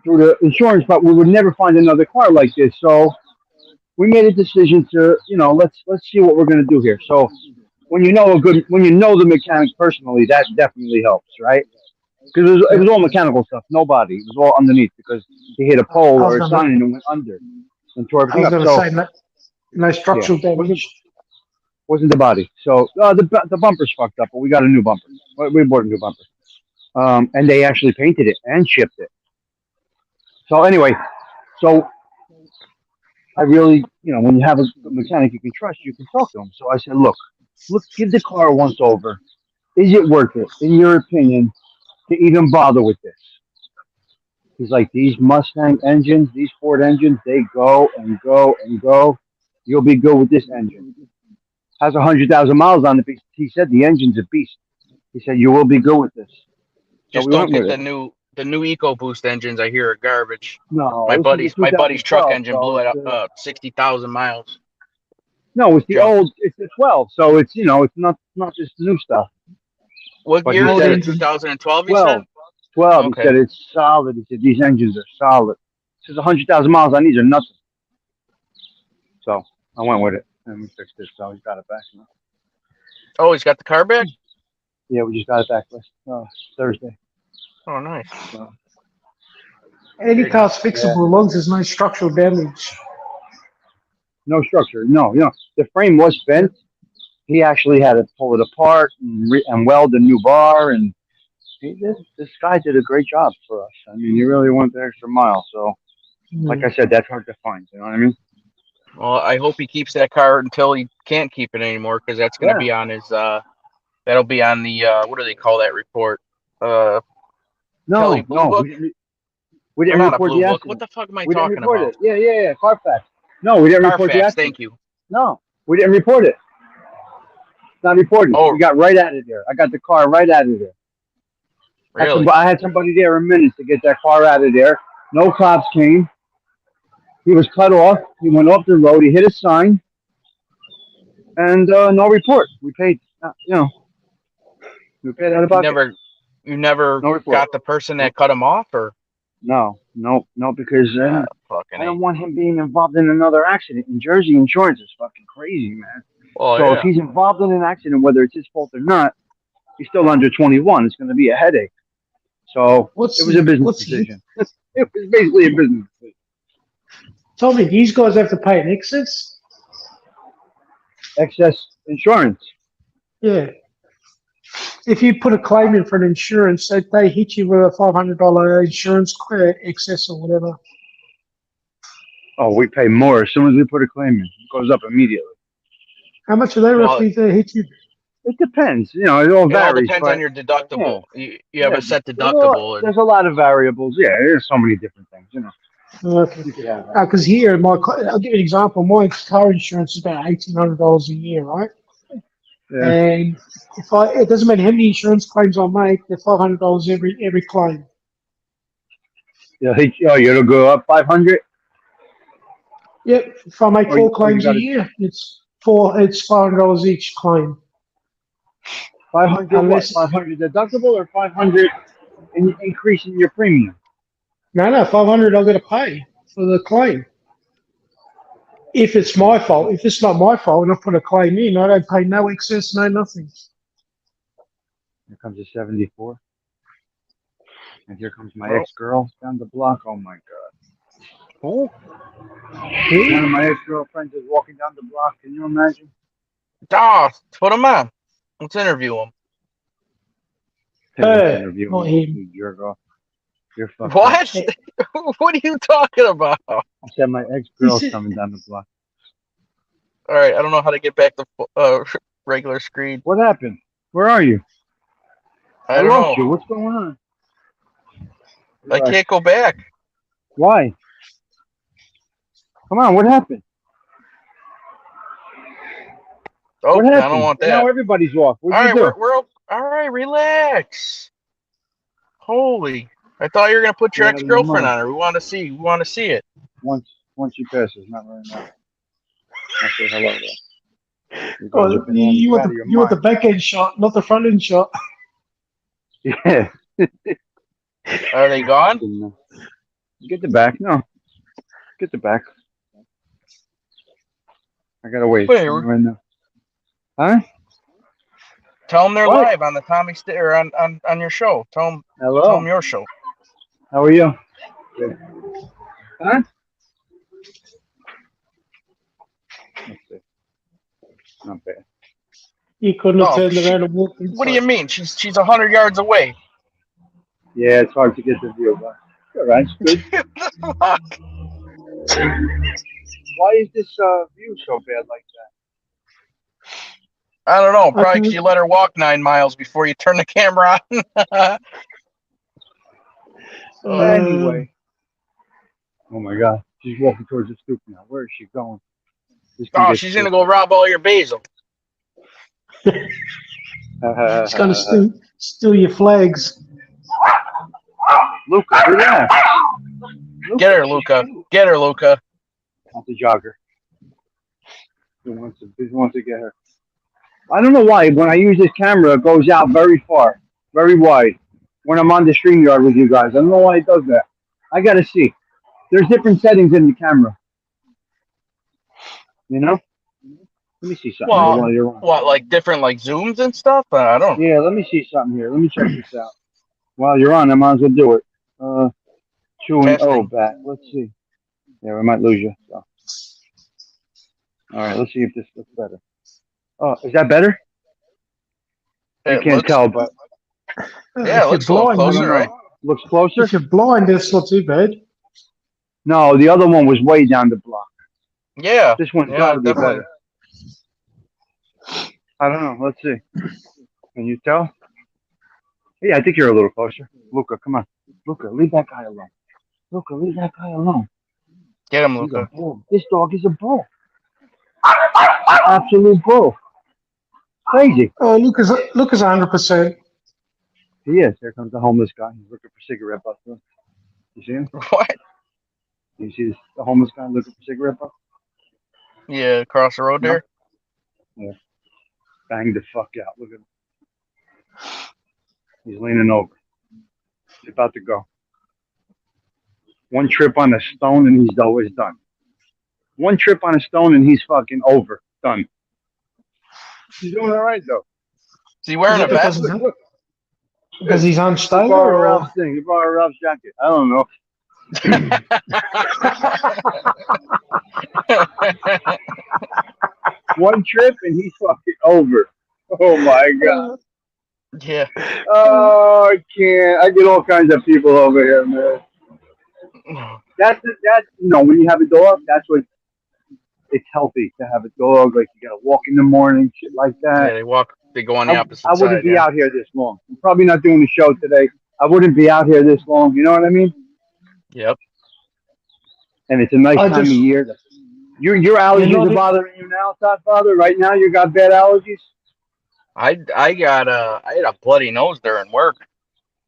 Speaker 4: through the insurance, but we would never find another car like this. So we made a decision to, let's see what we're going to do here. So when you know the mechanic personally, that definitely helps, right? Because it was all mechanical stuff, no body. It was all underneath because he hit a pole or a sign and it went under and tore
Speaker 2: I
Speaker 4: everything
Speaker 2: was
Speaker 4: up.
Speaker 2: going to
Speaker 4: So
Speaker 2: say no structural damage.
Speaker 4: wasn't the body. So the bumper's fucked up, but we got a new bumper. We bought a new bumper, and they actually painted it and shipped it. So anyway, I really, when you have a mechanic you can trust, you can talk to him. So I said, look, give the car a once over. Is it worth it, in your opinion, to even bother with this? He's like, these Mustang engines, these Ford engines, they go and go and go. You'll be good with this engine. Has 100,000 miles on it. He said the engine's a beast. He said you will be good with this.
Speaker 3: Just
Speaker 4: we
Speaker 3: don't
Speaker 4: went
Speaker 3: get
Speaker 4: with
Speaker 3: the new EcoBoost engines. I hear are garbage.
Speaker 4: No,
Speaker 3: My
Speaker 4: this is a
Speaker 3: buddy's truck
Speaker 4: 2012,
Speaker 3: engine
Speaker 4: so
Speaker 3: blew it
Speaker 4: it's,
Speaker 3: up 60,000 miles.
Speaker 4: No, it's the
Speaker 3: Junk.
Speaker 4: old. It's the 12, so it's it's not just new stuff.
Speaker 3: What
Speaker 4: But
Speaker 3: year
Speaker 4: he
Speaker 3: is
Speaker 4: said
Speaker 3: it?
Speaker 4: it's
Speaker 3: 2012. You
Speaker 4: 12.
Speaker 3: said?
Speaker 4: 12.
Speaker 3: Okay.
Speaker 4: He said it's solid. He said these engines are solid. He says 100,000 miles on these are nothing. So I went with it and we fixed it. So he's got it back now.
Speaker 3: Oh, he's got the car back.
Speaker 4: Yeah, we just got it back Thursday.
Speaker 3: Oh, nice.
Speaker 4: So,
Speaker 2: Any car's fixable as long as there's no structural damage.
Speaker 4: no structure. No, the frame was bent. He actually had to pull it apart and weld a new bar. And this guy did a great job for us. I mean, he really went the extra mile. So, like I said, that's hard to find. You know what I mean?
Speaker 3: Well, I hope he keeps that car until he can't keep it anymore, because that's going to be on his. That'll be on the what do they call that report? Kelly Blue Book?
Speaker 4: We didn't
Speaker 3: not a
Speaker 4: report
Speaker 3: Blue
Speaker 4: the
Speaker 3: Book.
Speaker 4: accident.
Speaker 3: What the fuck am I
Speaker 4: We didn't
Speaker 3: talking
Speaker 4: report
Speaker 3: about?
Speaker 4: it. Yeah. Carfax. No, we didn't report the
Speaker 3: Carfax.
Speaker 4: accident.
Speaker 3: Thank you.
Speaker 4: No, we didn't report it. It's not reported.
Speaker 3: Oh.
Speaker 4: We got right out of there. I got the car right out of there.
Speaker 3: Really?
Speaker 4: I had somebody there a minute to get that car out of there. No cops came. He was cut off. He went off the road. He hit a sign. And no report. We paid, we paid out of pocket.
Speaker 3: You never
Speaker 4: No report.
Speaker 3: got the person that cut him off, or
Speaker 4: No, because I don't want him being involved in another accident. In Jersey, insurance is fucking crazy, man. So if he's involved in an accident, whether it's his fault or not, he's still under 21. It's going to be a headache. So it was a business decision. It was basically a business decision.
Speaker 2: Tommy, these guys have to pay an excess?
Speaker 4: Excess insurance.
Speaker 2: Yeah. If you put a claim in for an insurance, they hit you with a $500 insurance excess or whatever.
Speaker 4: Oh, we pay more as soon as we put a claim in. It goes up immediately.
Speaker 2: How much are they roughly to hit you?
Speaker 4: It depends. It all
Speaker 3: it all
Speaker 4: varies.
Speaker 3: depends on your deductible. You have a set
Speaker 4: There's
Speaker 3: deductible.
Speaker 4: a lot of variables. Yeah, there's so many different things.
Speaker 2: Okay.
Speaker 4: Yeah.
Speaker 2: Because here, I'll give you an example. My car insurance is about $1,800 a year, right?
Speaker 4: Yeah.
Speaker 2: And it doesn't matter how many insurance claims I make, they're $500 every claim.
Speaker 4: Yeah. It'll go up 500.
Speaker 2: Yep. If I make 4 claims a year, it's $500 each claim.
Speaker 4: 500.
Speaker 2: Unless-
Speaker 4: 500 deductible or 500 increase in your premium.
Speaker 2: No, 500 I've got to pay for the claim. If it's my fault, if it's not my fault and I put a claim in, I don't pay no excess, no nothing.
Speaker 4: Here comes a 74. And here comes my ex-girl down the block. Oh my God.
Speaker 3: Oh.
Speaker 4: One of my ex-girlfriends is walking down the block. Can you imagine?
Speaker 3: Put him on. Let's interview him.
Speaker 2: Hey,
Speaker 4: Interview
Speaker 2: not
Speaker 4: him.
Speaker 2: him.
Speaker 4: You jerk off. You're fucked up.
Speaker 3: What? What are you talking about? All
Speaker 4: I said my ex-girl's coming down the block.
Speaker 3: right, I don't know how to get back to regular screen.
Speaker 4: What happened? Where are you?
Speaker 3: I don't
Speaker 4: lost
Speaker 3: know.
Speaker 4: you. What's going on?
Speaker 3: I can't go back.
Speaker 4: Why? Come on, what happened?
Speaker 3: Oh,
Speaker 4: What
Speaker 3: I
Speaker 4: happened?
Speaker 3: don't want that.
Speaker 4: Now everybody's off. What'd
Speaker 3: All
Speaker 4: you
Speaker 3: right,
Speaker 4: do?
Speaker 3: we're all right. Relax. Holy! I thought you were gonna put your
Speaker 4: You're out of your
Speaker 3: ex-girlfriend
Speaker 4: mind.
Speaker 3: on her. We want to see. We want to see it.
Speaker 4: Once she passes, not right now. I'll say hello though. You guys
Speaker 2: Oh,
Speaker 4: are bananas.
Speaker 2: you
Speaker 4: You're
Speaker 2: want
Speaker 4: out of
Speaker 2: the
Speaker 4: your
Speaker 2: you want the
Speaker 4: mind.
Speaker 2: back end shot, not the front end shot.
Speaker 4: Yeah.
Speaker 3: Are they gone?
Speaker 4: Get the back. No. Get the back. I gotta wait.
Speaker 3: Wait,
Speaker 4: Right now. Huh?
Speaker 3: tell them they're
Speaker 4: What?
Speaker 3: live on the Tommy or on your show. Tell them
Speaker 4: Hello.
Speaker 3: your show.
Speaker 4: How are you? Good. Huh? Let's see. Not bad.
Speaker 2: You couldn't have
Speaker 3: No,
Speaker 2: turned
Speaker 3: she-
Speaker 2: around and walked inside.
Speaker 3: What do you mean? She's 100 yards away.
Speaker 4: Yeah, it's hard to get the view, but all right, it's good.
Speaker 3: Fuck.
Speaker 4: Why is this view so bad like that?
Speaker 3: I don't know. Probably
Speaker 2: Okay.
Speaker 3: because you let her walk 9 miles before you turn the camera on.
Speaker 4: Anyway. Oh my God, she's walking towards the stoop now. Where is she going?
Speaker 3: Oh, she's gonna go rob all your basil.
Speaker 2: It's gonna steal your flags.
Speaker 4: Luca, relax.
Speaker 3: Get her, Luca. Get her, Luca.
Speaker 4: Not the jogger. He wants to get her. I don't know why. When I use this camera, it goes out very far, very wide. When I'm on the StreamYard with you guys, I don't know why it does that. I gotta see. There's different settings in the camera. You know? Let me see something
Speaker 3: Well,
Speaker 4: while you're on.
Speaker 3: What, like different like zooms and stuff? I don't know.
Speaker 4: Yeah, let me see something here. Let me check this out. While you're on, I might as well do it. 2-0
Speaker 3: Testing.
Speaker 4: back. Let's see. Yeah, we might lose you. So. All right, let's see if this looks better. Oh, is that better? You
Speaker 3: It
Speaker 4: can't
Speaker 3: looks-
Speaker 4: tell, but
Speaker 3: Yeah, it looks a little closer, right?
Speaker 4: looks closer.
Speaker 2: If you're blind, that's not too bad.
Speaker 4: No, the other one was way down the block.
Speaker 3: Yeah.
Speaker 4: This one's
Speaker 3: Yeah,
Speaker 4: got to be
Speaker 3: definitely.
Speaker 4: better. I don't know. Let's see. Can you tell? Yeah, I think you're a little closer. Luca, come on. Luca, leave that guy alone. Luca, leave that guy alone.
Speaker 3: Get him,
Speaker 4: He's a
Speaker 3: Luca.
Speaker 4: bull. This dog is a bull. Absolute bull. Crazy.
Speaker 2: Oh, Lucas 100%.
Speaker 4: He is. Here comes the homeless guy. He's looking for cigarette butts. You see him?
Speaker 3: What?
Speaker 4: You see the homeless guy looking for cigarette butts?
Speaker 3: Yeah, across the road there.
Speaker 4: Bang the fuck out. Look at him. He's leaning over. He's about to go. One trip on a stone and he's always done. One trip on a stone and he's fucking over. Done. He's doing all right though.
Speaker 3: Is he wearing a vest?
Speaker 2: Because he's
Speaker 4: He
Speaker 2: unstable.
Speaker 4: borrowed
Speaker 2: Or,
Speaker 4: Ralph's thing. He borrowed Ralph's jacket. I don't know. One trip and he's fucking over. Oh my god.
Speaker 3: Yeah.
Speaker 4: Oh, I can't. I get all kinds of people over here, man. That's when you have a dog, that's what it's healthy to have a dog. Like you gotta walk in the morning, shit like that.
Speaker 3: Yeah, they go on the opposite
Speaker 4: I wouldn't
Speaker 3: side.
Speaker 4: be
Speaker 3: Yeah.
Speaker 4: out here this long. I'm probably not doing the show today. I wouldn't be out here this long. You know what I mean?
Speaker 3: Yep.
Speaker 4: And it's a nice
Speaker 2: I
Speaker 4: time
Speaker 2: just-
Speaker 4: of year. Your allergies
Speaker 2: You know,
Speaker 4: are bothering you now, Godfather. Right now, you got bad allergies.
Speaker 3: I had a bloody nose during work.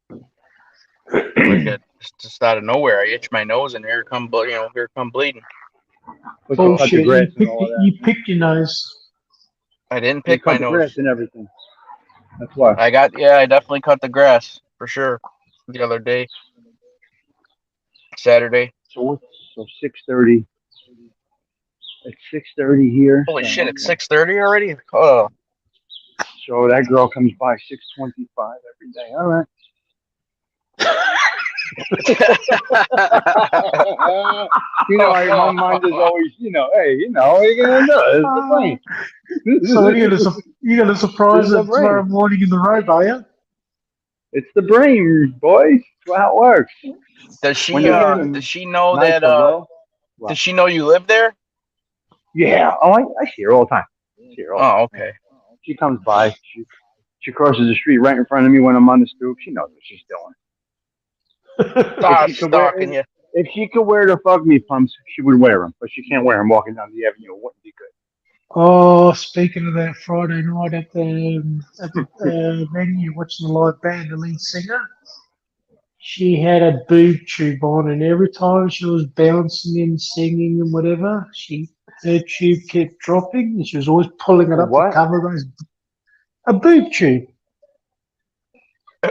Speaker 3: Like it, just out of nowhere, I itched my nose and here come bleeding.
Speaker 4: But you cut the
Speaker 2: bullshit.
Speaker 4: grass and all that.
Speaker 2: You picked your nose.
Speaker 3: I didn't
Speaker 4: You
Speaker 3: pick my
Speaker 4: cut the
Speaker 3: nose.
Speaker 4: grass and everything. That's why.
Speaker 3: I definitely cut the grass for sure the other day. Saturday.
Speaker 4: So 6:30. It's 6:30 here.
Speaker 3: Holy shit, it's 6:30 already? Oh.
Speaker 4: So that girl comes by 6:25 every day. All right. My mind is always, hey, what are you gonna do? It's the plane.
Speaker 2: So you're gonna surprise her tomorrow morning in the road, are you?
Speaker 4: It's the brain, boys. That's how it works.
Speaker 3: Does she
Speaker 4: When you're getting
Speaker 3: does she know
Speaker 4: nice
Speaker 3: that
Speaker 4: or low.
Speaker 3: does she know you live there?
Speaker 4: Yeah. Oh, I see her all the time. I see her all the time.
Speaker 3: Oh, okay.
Speaker 4: She comes by. She crosses the street right in front of me when I'm on the stoop. She knows what she's doing.
Speaker 3: Ah,
Speaker 4: If she could wear
Speaker 3: stalking you.
Speaker 4: if she could wear the fuck me pumps, she would wear them. But she can't wear them walking down the avenue. It wouldn't be good.
Speaker 2: Oh, speaking of that, Friday night at the venue watching the live band, the lead singer, she had a boob tube on, and every time she was bouncing and singing and whatever, her tube kept dropping, and she was always pulling it
Speaker 4: A
Speaker 2: up
Speaker 4: what?
Speaker 2: to cover those. A boob tube.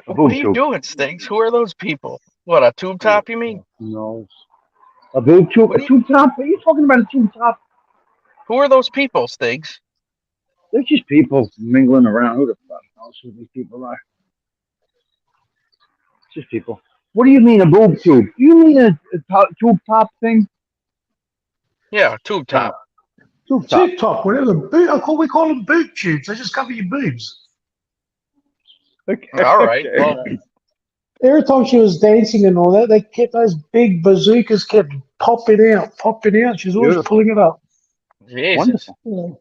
Speaker 3: What are you
Speaker 4: tube.
Speaker 3: doing, Stinks? Who are those people? What, a tube top, you mean?
Speaker 4: No. A boob tube?
Speaker 3: What
Speaker 4: A
Speaker 3: do you,
Speaker 4: tube top? What are you talking about? A tube top?
Speaker 3: who are those people, Stinks?
Speaker 4: They're just people mingling around. Who the fuck knows who these people are? It's just people. What do you mean a boob tube? Do you mean a tube top thing?
Speaker 3: Yeah, tube top.
Speaker 4: Tube top.
Speaker 2: Tube top, whatever. We call them boob tubes. They just cover your boobs.
Speaker 4: Okay.
Speaker 3: All right.
Speaker 4: Okay.
Speaker 3: Well,
Speaker 2: Every time she was dancing and all that, they kept those big bazookas kept popping out. She was always
Speaker 4: Beautiful.
Speaker 2: pulling it up.
Speaker 3: Jesus.
Speaker 4: Wonderful.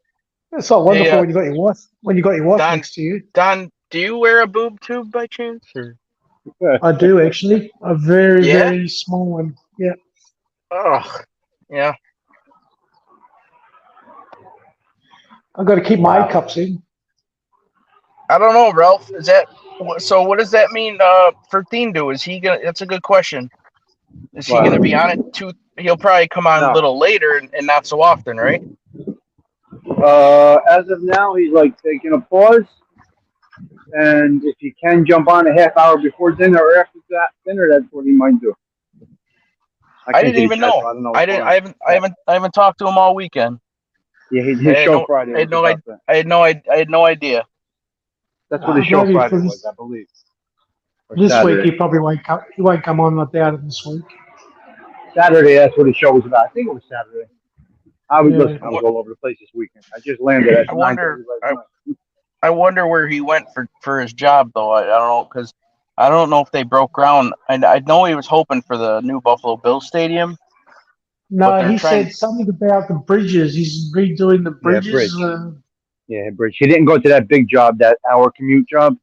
Speaker 2: Yeah. It's not wonderful
Speaker 3: Hey,
Speaker 2: when you got your wife
Speaker 3: Don-
Speaker 2: next to you.
Speaker 3: Don, do you wear a boob tube by chance? Or?
Speaker 2: I do actually. A very,
Speaker 3: Yeah?
Speaker 2: very small one. Yeah.
Speaker 3: Oh, yeah.
Speaker 2: I've got to keep my A cups in.
Speaker 3: I don't know, Ralph. Is that so? What does that mean for Thindu? Is he gonna? That's a good question. Is he
Speaker 4: What?
Speaker 3: gonna be on it too? He'll probably come on
Speaker 4: No.
Speaker 3: a little later and not so often, right?
Speaker 4: As of now, he's like taking a pause, and if he can jump on a half hour before dinner or after that dinner, that's what he might do.
Speaker 3: I didn't even know.
Speaker 4: I don't know.
Speaker 3: I haven't talked to him all weekend.
Speaker 4: Yeah, his
Speaker 3: I had
Speaker 4: show
Speaker 3: no-
Speaker 4: Friday.
Speaker 3: I had
Speaker 4: was
Speaker 3: no
Speaker 4: about that.
Speaker 3: I had no idea.
Speaker 4: That's what his show
Speaker 2: Maybe
Speaker 4: Friday
Speaker 2: for
Speaker 4: was, I believe. Or
Speaker 2: This
Speaker 4: Saturday.
Speaker 2: week he probably won't come. He won't come on like that this week.
Speaker 4: Saturday, that's what his show was about. I think it was Saturday. I was
Speaker 2: Yeah.
Speaker 4: listening. I was all over the place this weekend. I just landed at
Speaker 3: I wonder-
Speaker 4: 9:30 last night.
Speaker 3: I wonder where he went for his job though. I don't know because I don't know if they broke ground. I know he was hoping for the new Buffalo Bills stadium. But
Speaker 2: No,
Speaker 3: they're
Speaker 2: he
Speaker 3: trying-
Speaker 2: said something about the bridges. He's redoing the bridges.
Speaker 4: bridge. Yeah, Bridge. He didn't go to that big job, that hour commute job.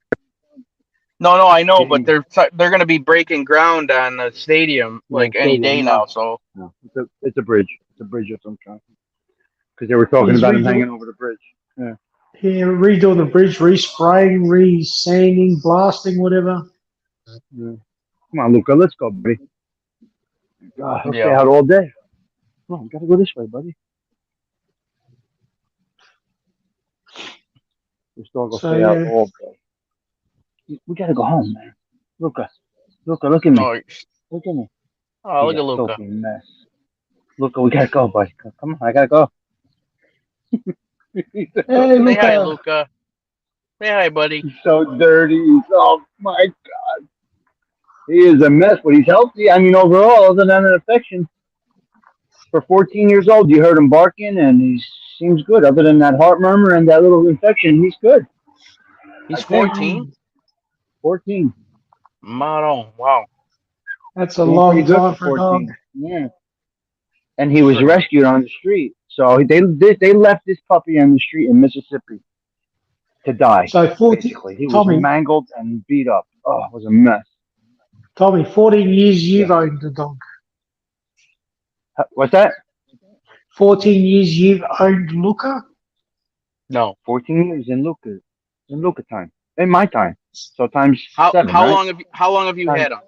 Speaker 3: No, I know, but they're going to be breaking ground on the stadium like
Speaker 4: Yeah,
Speaker 3: any
Speaker 4: stadium,
Speaker 3: day
Speaker 4: yeah.
Speaker 3: now. So
Speaker 4: No, it's a bridge. It's a bridge of some kind. Because they were talking
Speaker 2: He's
Speaker 4: about him
Speaker 2: redoing-
Speaker 4: hanging over the bridge.
Speaker 2: Yeah, redoing the bridge, respraying, re-sanding, blasting, whatever.
Speaker 4: Yeah. Come on, Luca, let's go, buddy. God, I'll stay
Speaker 3: Yeah.
Speaker 4: out all day. Come on, we gotta go this way, buddy. This dog will
Speaker 2: So,
Speaker 4: stay out
Speaker 2: yeah.
Speaker 4: all day. We gotta go home, man. Luca, look at me.
Speaker 3: oh,
Speaker 4: Look at me.
Speaker 3: look
Speaker 4: You
Speaker 3: at Luca.
Speaker 4: filthy mess. Luca, we gotta go, buddy. Come on, I gotta go.
Speaker 2: Hey,
Speaker 3: Say hi,
Speaker 2: Luca.
Speaker 3: Luca. Say hi, buddy.
Speaker 4: He's so dirty. Oh my God. He is a mess, but he's healthy. I mean, overall, other than an infection. For 14 years old, you heard him barking, and he seems good. Other than that heart murmur and that little infection, he's good.
Speaker 3: He's
Speaker 4: I think-
Speaker 3: 14.
Speaker 4: 14.
Speaker 3: Maron. Wow.
Speaker 2: That's a
Speaker 4: He's
Speaker 2: long
Speaker 4: pretty good
Speaker 2: time
Speaker 4: for
Speaker 2: for a dog.
Speaker 4: Yeah. And he was rescued on the street. So they left this puppy on the street in Mississippi to die.
Speaker 2: So 14,
Speaker 4: Basically, he was
Speaker 2: Tommy,
Speaker 4: mangled and beat up. Oh, it was a mess.
Speaker 2: 14 years you've owned the dog.
Speaker 4: What's that?
Speaker 2: 14 years you've owned Luca.
Speaker 3: No.
Speaker 4: 14 years in Luca time. In my time. So times
Speaker 3: How
Speaker 4: 7,
Speaker 3: how
Speaker 4: right?
Speaker 3: long have you had him?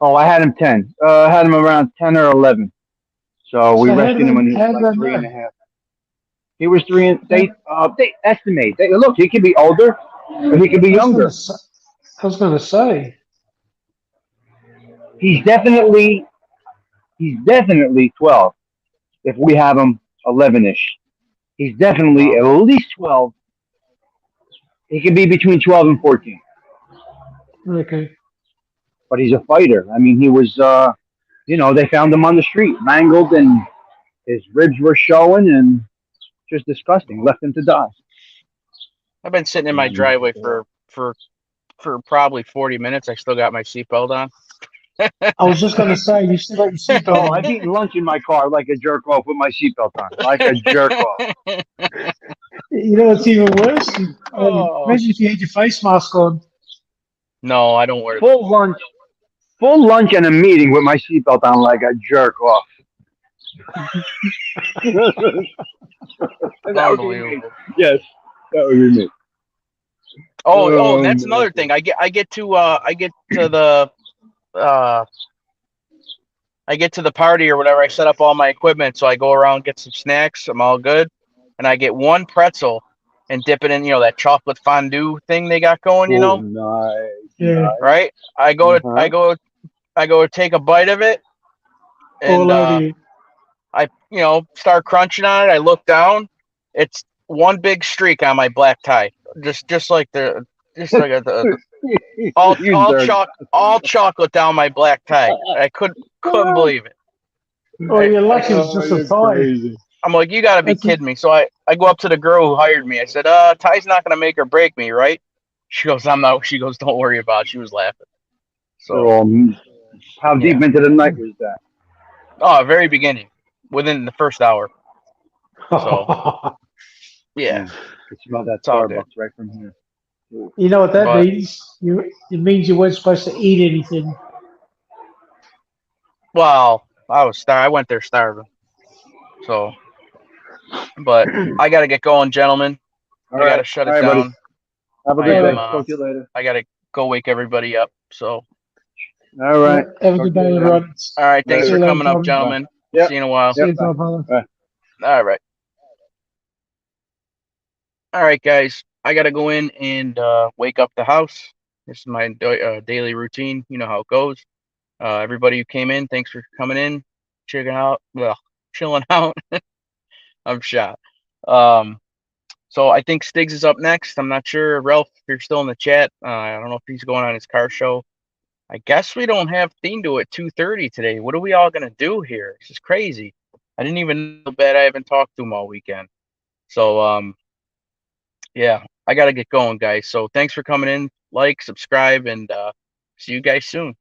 Speaker 4: Oh, I had him 10. I had him around 10 or 11. So we
Speaker 2: So how
Speaker 4: rescued
Speaker 2: did
Speaker 4: him when he
Speaker 2: how
Speaker 4: was
Speaker 2: did
Speaker 4: like
Speaker 2: I
Speaker 4: 3
Speaker 2: know?
Speaker 4: and a half. He was 3 and they estimate. Look, he could be older or he could be younger.
Speaker 2: I was going to say.
Speaker 4: He's definitely 12 if we have him 11-ish. He's definitely at least 12. He could be between 12 and 14.
Speaker 2: Okay.
Speaker 4: But he's a fighter. I mean, he was, they found him on the street, mangled, and his ribs were showing, and just disgusting. Left him to die.
Speaker 3: I've been sitting in my driveway for for probably 40 minutes. I still got my seatbelt on.
Speaker 2: I was just gonna say you still got your
Speaker 4: So
Speaker 2: seatbelt
Speaker 4: I've
Speaker 2: on.
Speaker 4: eaten lunch in my car like a jerk off with my seatbelt on, like a jerk off.
Speaker 2: You know what's even worse?
Speaker 3: Oh.
Speaker 2: Imagine if you had your face mask on.
Speaker 3: No, I don't wear.
Speaker 4: Full lunch and a meeting with my seatbelt on like a jerk off. That would be me.
Speaker 3: Unbelievable.
Speaker 4: Yes, that would be me.
Speaker 3: Oh, that's another thing. I get to the party or whatever. I set up all my equipment, so I go around, get some snacks. I'm all good, and I get one pretzel and dip it in, that chocolate fondue thing they got going.
Speaker 4: Oh, nice.
Speaker 2: Yeah.
Speaker 4: Nice.
Speaker 3: Right? I go to take a bite of it, and
Speaker 2: All over you.
Speaker 3: I start crunching on it. I look down. It's one big streak on my black tie, just like all chocolate down my black tie. I couldn't believe it.
Speaker 2: Oh, you're lucky it's just a tie.
Speaker 4: Crazy.
Speaker 3: I'm like, you gotta be kidding me. So I go up to the girl who hired me. I said, tie's not gonna make or break me, right? She goes, I'm not. She goes, don't worry about it. She was laughing. So
Speaker 4: How deep into the night was that?
Speaker 3: Very beginning, within the first hour. So yeah,
Speaker 4: I smell that
Speaker 3: It's all good.
Speaker 4: Starbucks right from here.
Speaker 2: You know what that
Speaker 3: But-
Speaker 2: means? It means you weren't supposed to eat anything.
Speaker 3: well, I went there starving. So, but I gotta get going, gentlemen.
Speaker 4: All
Speaker 3: I gotta
Speaker 4: right.
Speaker 3: shut
Speaker 4: All
Speaker 3: it
Speaker 4: right, buddy.
Speaker 3: down.
Speaker 4: Have a
Speaker 3: I
Speaker 4: good day.
Speaker 3: am,
Speaker 4: Talk to you later.
Speaker 3: I gotta go wake everybody up. So,
Speaker 4: All right.
Speaker 2: Have a good day, everyone.
Speaker 3: all right. Thanks
Speaker 2: See
Speaker 3: for
Speaker 2: you later,
Speaker 3: coming up,
Speaker 2: Tom.
Speaker 3: gentlemen.
Speaker 4: Yep.
Speaker 3: See you in a while.
Speaker 2: See you, brother.
Speaker 3: All right. All right, guys. I gotta go in and wake up the house. This is my daily routine. You know how it goes. Everybody who came in, thanks for coming in, chilling out. I'm shot. So I think Stiggs is up next. I'm not sure, Ralph, if you're still in the chat. I don't know if he's going on his car show. I guess we don't have Thendo at 2:30 today. What are we all gonna do here? This is crazy. I didn't even know that I haven't talked to him all weekend. So yeah, I gotta get going, guys. So thanks for coming in. Like, subscribe, and see you guys soon.